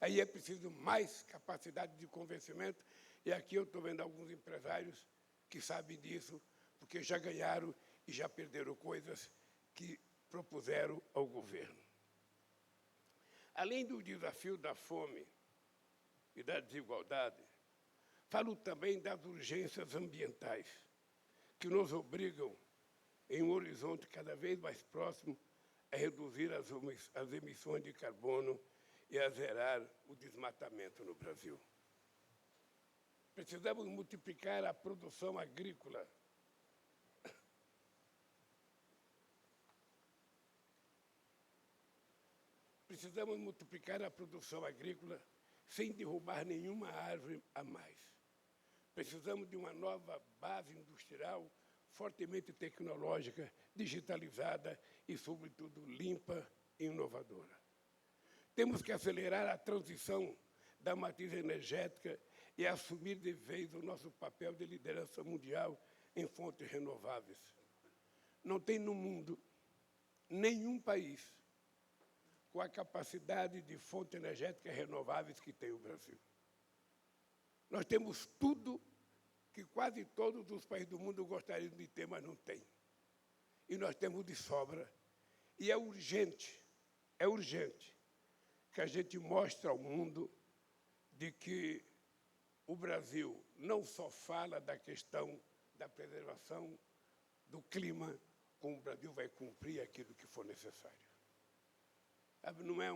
Aí é preciso mais capacidade de convencimento, e aqui eu estou vendo alguns empresários que sabem disso, porque já ganharam e já perderam coisas que propuseram ao governo. Além do desafio da fome e da desigualdade, falo também das urgências ambientais, que nos obrigam, em um horizonte cada vez mais próximo, a reduzir as emissões de carbono e a zerar o desmatamento no Brasil. Precisamos multiplicar a produção agrícola. Precisamos multiplicar a produção agrícola sem derrubar nenhuma árvore a mais. Precisamos de uma nova base industrial fortemente tecnológica, digitalizada e, sobretudo, limpa e inovadora. Temos que acelerar a transição da matriz energética e assumir de vez o nosso papel de liderança mundial em fontes renováveis. Não tem no mundo nenhum país com a capacidade de fontes energéticas renováveis que tem o Brasil. Nós temos tudo que quase todos os países do mundo gostariam de ter, mas não têm. E nós temos de sobra. E é urgente que a gente mostre ao mundo de que o Brasil não só fala da questão da preservação do clima, como o Brasil vai cumprir aquilo que for necessário. Não é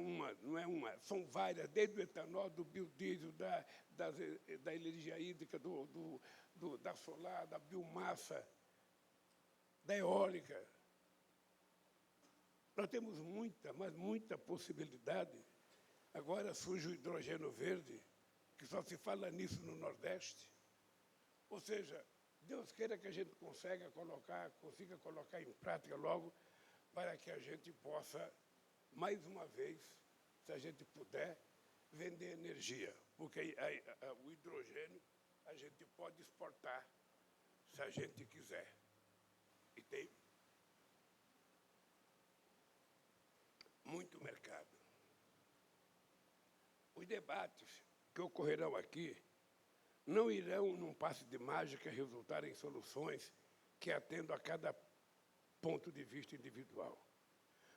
uma, são várias, desde o etanol, do biodiesel, da energia hídrica, da solar, da biomassa, da eólica. Nós temos muita, mas muita possibilidade. Agora surge o hidrogênio verde, que só se fala nisso no Nordeste. Ou seja, Deus queira que a gente consiga colocar em prática logo, para que a gente possa, mais uma vez, se a gente puder, vender energia. Porque o hidrogênio a gente pode exportar, se a gente quiser. E tem muito mercado. Os debates que ocorrerão aqui não irão, num passe de mágica, resultar em soluções que atendam a cada ponto de vista individual.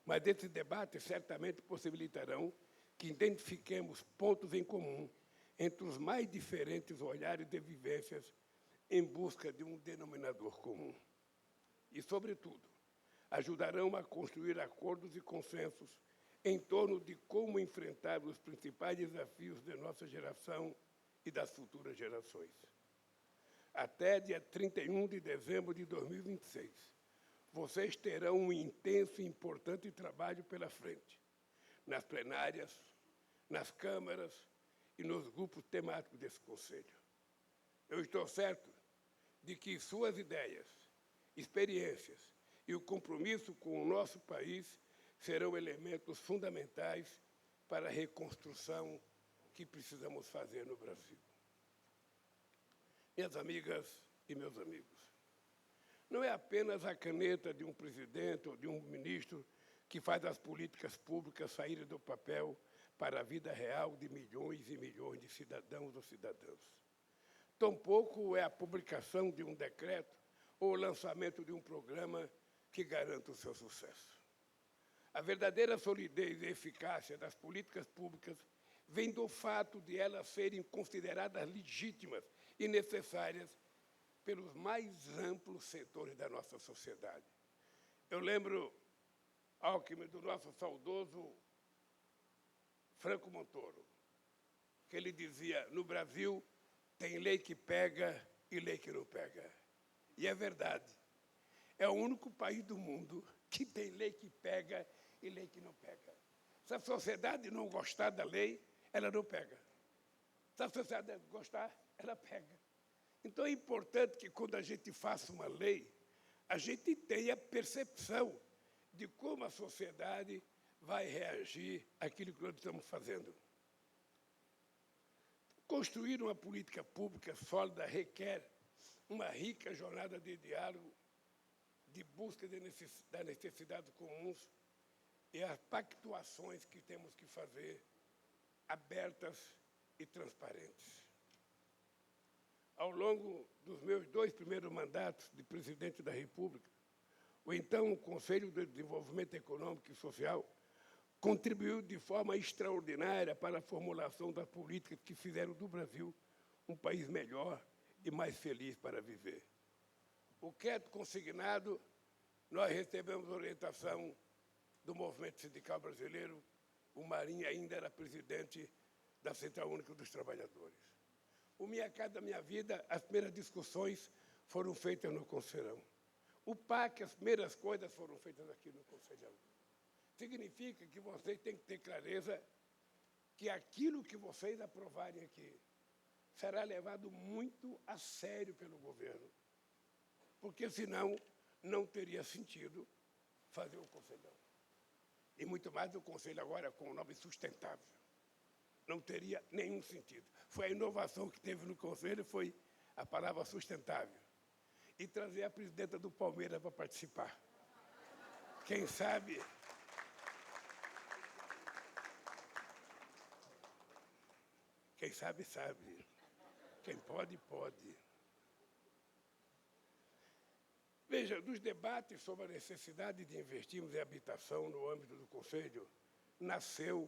Mas esses debates certamente possibilitarão que identifiquemos pontos em comum entre os mais diferentes olhares e vivências em busca de um denominador comum. E, sobretudo, ajudarão a construir acordos e consensos em torno de como enfrentar os principais desafios da nossa geração e das futuras gerações. Até dia 31 de dezembro de 2026, vocês terão um intenso e importante trabalho pela frente, nas plenárias, nas câmaras e nos grupos temáticos desse Conselho. Eu estou certo de que suas ideias, experiências e o compromisso com o nosso país serão elementos fundamentais para a reconstrução que precisamos fazer no Brasil. Minhas amigas e meus amigos, não é apenas a caneta de um presidente ou de um ministro que faz as políticas públicas saírem do papel para a vida real de milhões e milhões de cidadãos ou cidadãs. Tampouco é a publicação de um decreto ou o lançamento de um programa que garanta o seu sucesso. A verdadeira solidez e eficácia das políticas públicas vem do fato de elas serem consideradas legítimas e necessárias pelos mais amplos setores da nossa sociedade. Eu lembro, Alckmin, do nosso saudoso Franco Montoro, que ele dizia, no Brasil tem lei que pega e lei que não pega. E é verdade. É o único país do mundo que tem lei que pega e lei que não pega. Se a sociedade não gostar da lei, ela não pega. Se a sociedade gostar, ela pega. Então é importante que, quando a gente faça uma lei, a gente tenha percepção de como a sociedade vai reagir àquilo que nós estamos fazendo. Construir uma política pública sólida requer uma rica jornada de diálogo, de busca das necessidades comuns e as pactuações que temos que fazer abertas e transparentes. Ao longo dos meus 2 primeiros mandatos de presidente da República, o então Conselho de Desenvolvimento Econômico e Social contribuiu de forma extraordinária para a formulação das políticas que fizeram do Brasil um país melhor e mais feliz para viver. O crédito consignado, nós recebemos orientação do Movimento Sindical Brasileiro. O Marinho ainda era presidente da Central Única dos Trabalhadores. O Minha Casa Minha Vida, as primeiras discussões foram feitas no Conselhão. O PAC, as primeiras coisas foram feitas aqui no Conselhão. Significa que vocês têm que ter clareza que aquilo que vocês aprovarem aqui será levado muito a sério pelo governo, porque senão não teria sentido fazer o Conselhão. E muito mais o Conselho agora com o nome sustentável. Não teria nenhum sentido. Foi a inovação que teve no Conselho, foi a palavra sustentável. E trazer a presidenta do Palmeiras para participar. Quem sabe... Quem sabe, sabe. Quem pode, pode. Veja, dos debates sobre a necessidade de investirmos em habitação no âmbito do Conselho, nasceu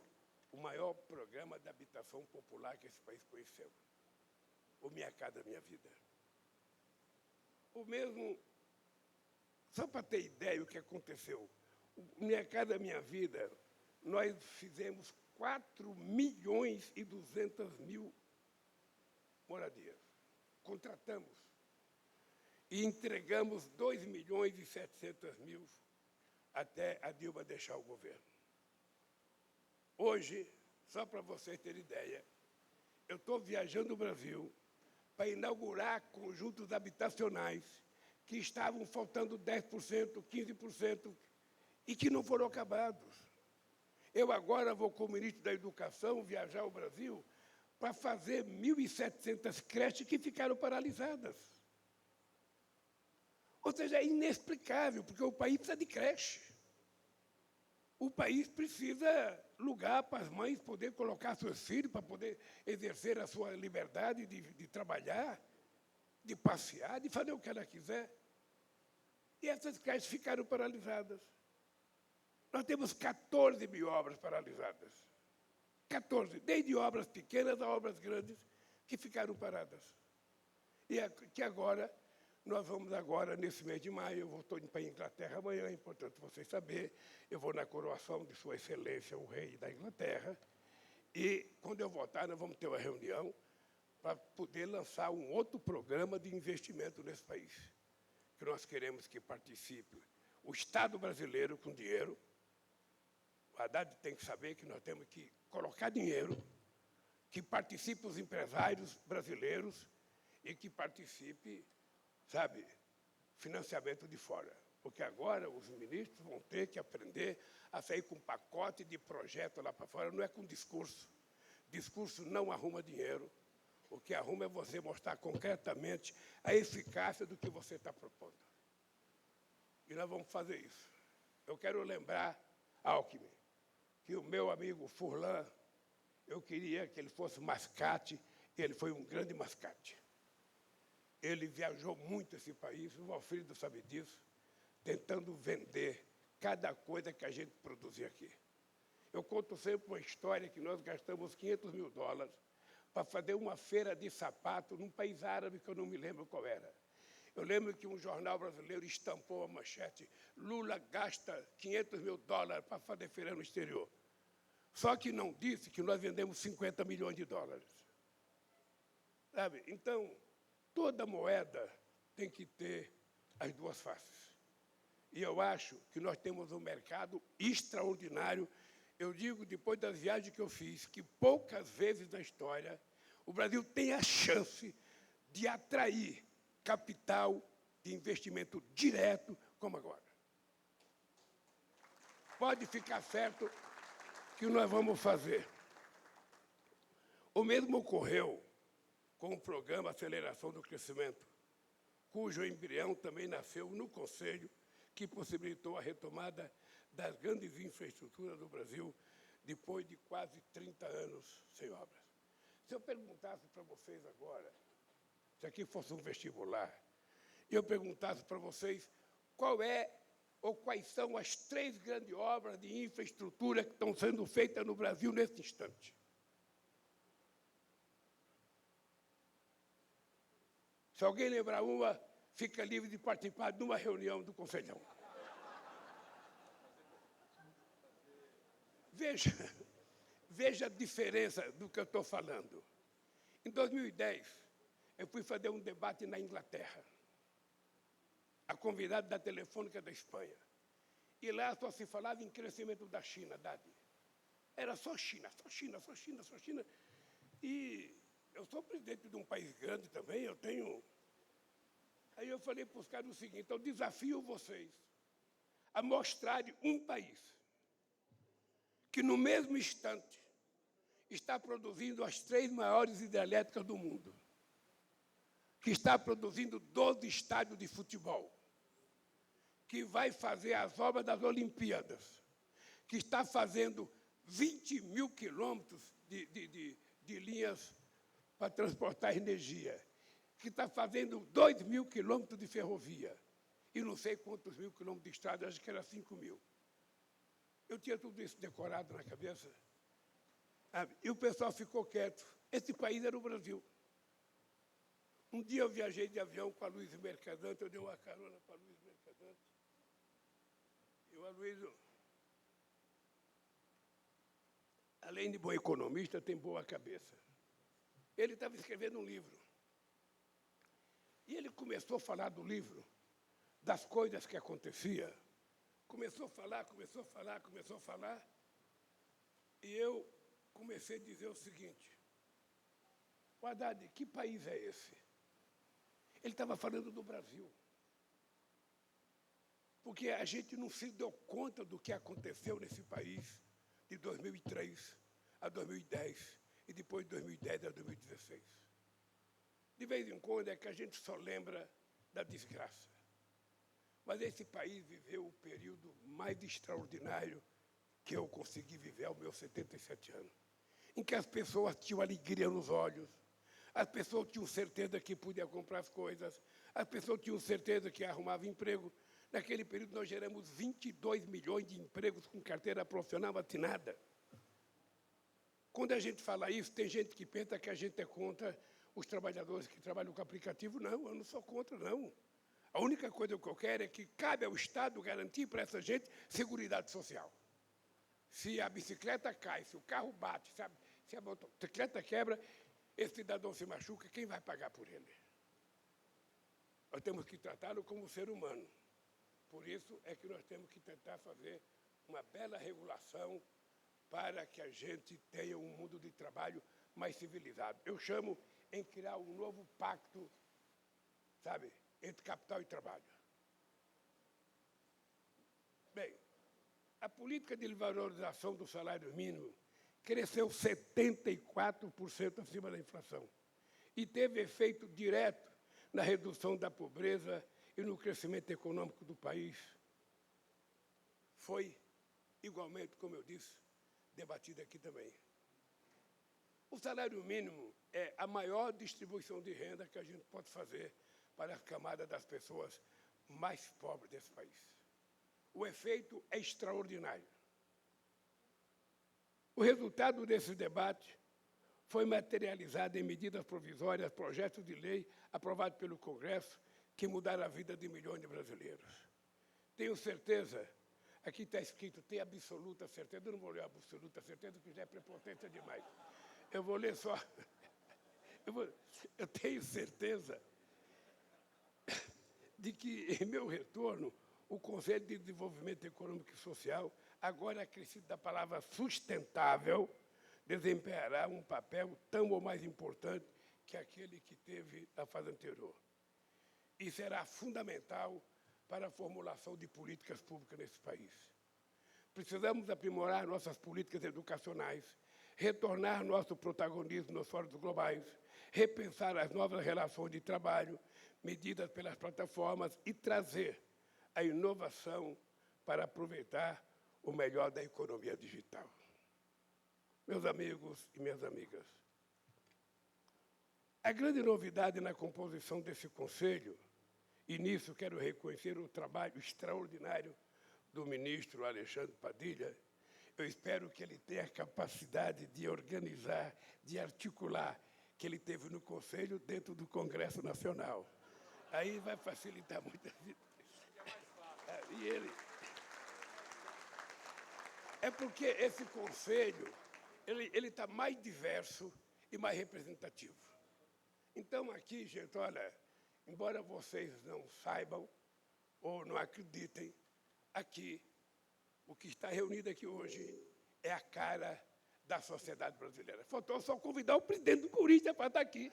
o maior programa de habitação popular que esse país conheceu. O Minha Casa Minha Vida. O mesmo, só para ter ideia do que aconteceu, o Minha Casa Minha Vida, nós fizemos 4.200.000 moradias. Contratamos e entregamos 2.700.000 até a Dilma deixar o governo. Hoje, só para vocês terem ideia, eu estou viajando o Brasil para inaugurar conjuntos habitacionais que estavam faltando 10%, 15% e que não foram acabados. Eu agora vou, como ministro da Educação, viajar ao Brasil para fazer 1.700 creches que ficaram paralisadas. Ou seja, é inexplicável, porque o país precisa de creche. O país precisa lugar para as mães poder colocar seus filhos, para poder exercer a sua liberdade de trabalhar, de passear, de fazer o que ela quiser. E essas creches ficaram paralisadas. Nós temos 14.000 obras paralisadas. 14, desde obras pequenas a obras grandes que ficaram paradas. E que agora, nós vamos agora, nesse mês de maio, eu estou indo para a Inglaterra amanhã, é importante vocês saberem, eu vou na coroação de Sua Excelência, o Rei da Inglaterra, e quando eu voltar, nós vamos ter uma reunião para poder lançar um outro programa de investimento nesse país, que nós queremos que participe o Estado brasileiro com dinheiro. O Haddad tem que saber que nós temos que colocar dinheiro, que participe os empresários brasileiros e que participe, sabe, financiamento de fora. Porque agora os ministros vão ter que aprender a sair com um pacote de projeto lá para fora, não é com discurso. Discurso não arruma dinheiro. O que arruma é você mostrar concretamente a eficácia do que você está propondo. E nós vamos fazer isso. Eu quero lembrar, Alckmin, que o meu amigo Furlan, eu queria que ele fosse mascate, e ele foi um grande mascate. Ele viajou muito esse país, o Alfredo sabe disso, tentando vender cada coisa que a gente produzia aqui. Eu conto sempre uma história que nós gastamos $500.000 para fazer uma feira de sapato num país árabe que eu não me lembro qual era. Eu lembro que um jornal brasileiro estampou a manchete: Lula gasta $500.000 para fazer feira no exterior. Só que não disse que nós vendemos $50 milhões. Sabe? Então, toda moeda tem que ter as duas faces. E eu acho que nós temos um mercado extraordinário. Eu digo, depois das viagens que eu fiz, que poucas vezes na história o Brasil tem a chance de atrair capital de investimento direto como agora. Pode ficar certo que nós vamos fazer. O mesmo ocorreu com o programa Aceleração do Crescimento. cujo embrião também nasceu no Conselho, que possibilitou a retomada das grandes infraestruturas do Brasil depois de quase 30 anos sem obras. Se eu perguntasse para vocês agora, se aqui fosse um vestibular, e eu perguntasse para vocês qual é ou quais são as 3 grandes obras de infraestrutura que estão sendo feitas no Brasil nesse instante. Se alguém lembrar uma, fica livre de participar de uma reunião do Conselhão. Veja a diferença do que eu estou falando. Em 2010, eu fui fazer um debate na Inglaterra, a convidado da Telefônica da Espanha. E lá só se falava em crescimento da China, Dade. Era só China, só China, só China, só China. E eu sou presidente de um país grande também, eu tenho... Aí eu falei para os caras o seguinte, eu desafio vocês a mostrarem um país que, no mesmo instante, está produzindo as 3 maiores hidrelétricas do mundo, que está produzindo 12 estádios de futebol, que vai fazer as obras das Olimpíadas, que está fazendo 20 mil quilômetros de linhas para transportar energia, que está fazendo 2 mil quilômetros de ferrovia, e não sei quantos mil quilômetros de estrada, acho que era 5 mil. Eu tinha tudo isso decorado na cabeça, e o pessoal ficou quieto. Esse país era o Brasil. Um dia eu viajei de avião com a Luiz Mercadante, eu dei uma carona para a Luiz Mercadante, e o Aloysio, além de bom economista, tem boa cabeça. Ele estava escrevendo um livro. E ele começou a falar do livro, das coisas que aconteciam. Começou a falar, começou a falar, começou a falar. E eu comecei a dizer o seguinte, o Haddad, que país é esse? Ele estava falando do Brasil. Porque a gente não se deu conta do que aconteceu nesse país de 2003 a 2010 e depois de 2010 a 2016. De vez em quando é que a gente só lembra da desgraça. Mas esse país viveu o período mais extraordinário que eu consegui viver aos meus 77 anos, em que as pessoas tinham alegria nos olhos, as pessoas tinham certeza que podiam comprar as coisas, as pessoas tinham certeza que arrumavam emprego. Naquele período, nós geramos 22 milhões de empregos com carteira profissional assinada. Quando a gente fala isso, tem gente que pensa que a gente é contra os trabalhadores que trabalham com aplicativo. Não, eu não sou contra, não. A única coisa que eu quero é que cabe ao Estado garantir para essa gente seguridade social. Se a bicicleta cai, se o carro bate, se a bicicleta quebra, esse cidadão se machuca, quem vai pagar por ele? Nós temos que tratá-lo como ser humano. Por isso é que nós temos que tentar fazer uma bela regulação para que a gente tenha um mundo de trabalho mais civilizado. Eu chamo em criar um novo pacto, sabe, entre capital e trabalho. Bem, a política de valorização do salário mínimo cresceu 74% acima da inflação e teve efeito direto na redução da pobreza e no crescimento econômico do país. Foi, igualmente, como eu disse, debatido aqui também. O salário mínimo é a maior distribuição de renda que a gente pode fazer para as camadas das pessoas mais pobres desse país. O efeito é extraordinário. O resultado desse debate foi materializado em medidas provisórias, projetos de lei aprovados pelo Congresso, que mudaram a vida de milhões de brasileiros. Tenho certeza, aqui está escrito, tem absoluta certeza, eu não vou ler absoluta certeza, porque já é prepotência demais. Eu vou ler só. Eu tenho certeza de que, em meu retorno, o Conselho de Desenvolvimento Econômico e Social, agora acrescido da palavra sustentável, desempenhará um papel tão ou mais importante que aquele que teve na fase anterior. E será fundamental para a formulação de políticas públicas nesse país. Precisamos aprimorar nossas políticas educacionais, retornar nosso protagonismo nos fóruns globais, repensar as novas relações de trabalho, medidas pelas plataformas e trazer a inovação para aproveitar o melhor da economia digital. Meus amigos e minhas amigas, a grande novidade na composição desse Conselho, e nisso quero reconhecer o trabalho extraordinário do ministro Alexandre Padilha, eu espero que ele tenha a capacidade de organizar, de articular, que ele teve no Conselho dentro do Congresso Nacional. Aí vai facilitar muito a vida. E ele... É porque esse Conselho ele está mais diverso e mais representativo. Então, aqui, gente, olha, embora vocês não saibam ou não acreditem, aqui, o que está reunido aqui hoje é a cara da sociedade brasileira. Faltou só convidar o presidente do Corinthians para estar aqui.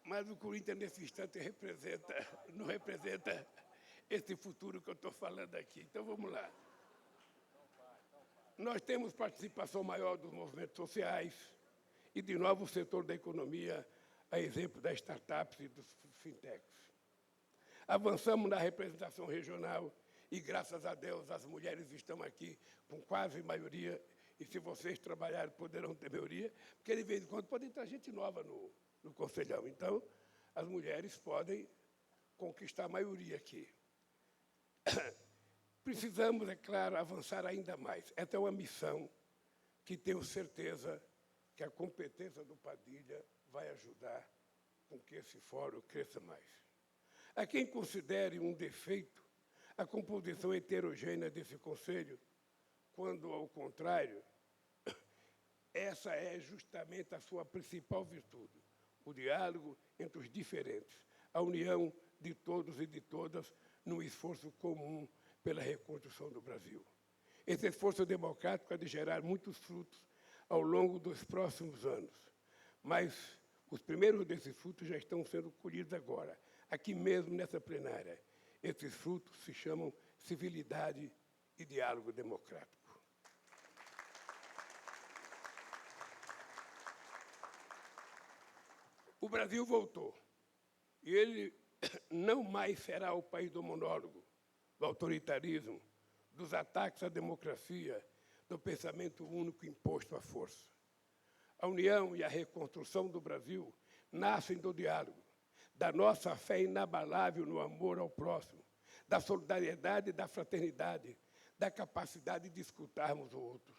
Mas o Corinthians, nesse instante, não representa esse futuro que eu estou falando aqui. Então, vamos lá. Nós temos participação maior dos movimentos sociais e, de novo, o setor da economia, a exemplo das startups e dos fintechs. Avançamos na representação regional e, graças a Deus, as mulheres estão aqui com quase maioria, e se vocês trabalharem, poderão ter maioria, porque, de vez em quando, pode entrar gente nova no Conselhão. Então, as mulheres podem conquistar a maioria aqui. Precisamos, é claro, avançar ainda mais. Essa é uma missão que tenho certeza que a competência do Padilha vai ajudar com que esse fórum cresça mais. Há quem considere um defeito a composição heterogênea desse Conselho, quando, ao contrário, essa é justamente a sua principal virtude, o diálogo entre os diferentes, a união de todos e de todas num esforço comum pela reconstrução do Brasil. Esse esforço democrático há de gerar muitos frutos ao longo dos próximos anos, mas os primeiros desses frutos já estão sendo colhidos agora, aqui mesmo nessa plenária. Esses frutos se chamam civilidade e diálogo democrático. O Brasil voltou, e ele não mais será o país do monólogo, do autoritarismo, dos ataques à democracia, do pensamento único imposto à força. A união e a reconstrução do Brasil nascem do diálogo, da nossa fé inabalável no amor ao próximo, da solidariedade e da fraternidade, da capacidade de escutarmos o outro.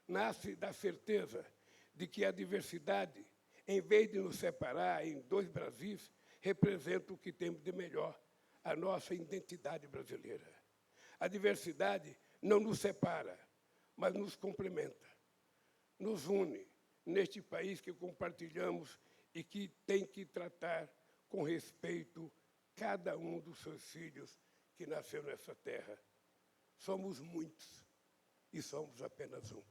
Nasce da certeza de que a diversidade, em vez de nos separar em dois Brasis, representa o que temos de melhor, a nossa identidade brasileira. A diversidade não nos separa, mas nos complementa, nos une neste país que compartilhamos e que tem que tratar com respeito cada um dos seus filhos que nasceu nessa terra. Somos muitos e somos apenas um.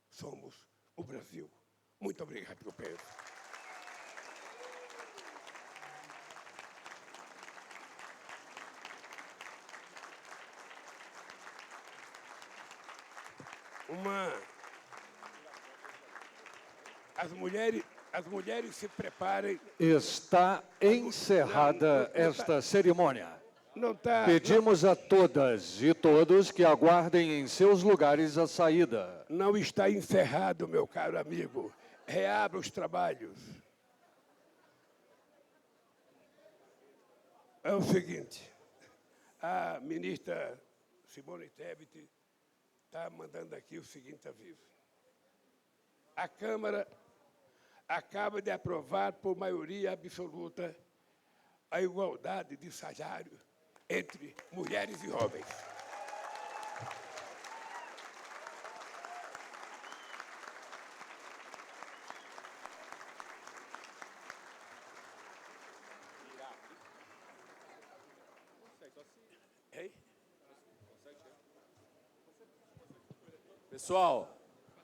Somos o Brasil. Muito obrigado, companheiro. As mulheres se preparem. Está encerrada esta cerimônia. Pedimos a todas e todos que aguardem em seus lugares a saída. Não está encerrado, meu caro amigo. Reabra os trabalhos. É o seguinte, a ministra Simone Tebet está mandando aqui o seguinte aviso. A Câmara acaba de aprovar por maioria absoluta a igualdade de salário entre mulheres e homens. Pessoal,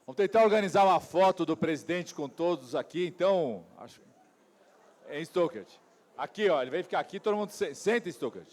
vamos tentar organizar uma foto do presidente com todos aqui, então, acho... Hein, Stuckert? Aqui, ó, ele vai ficar aqui, todo mundo senta, Stuckert.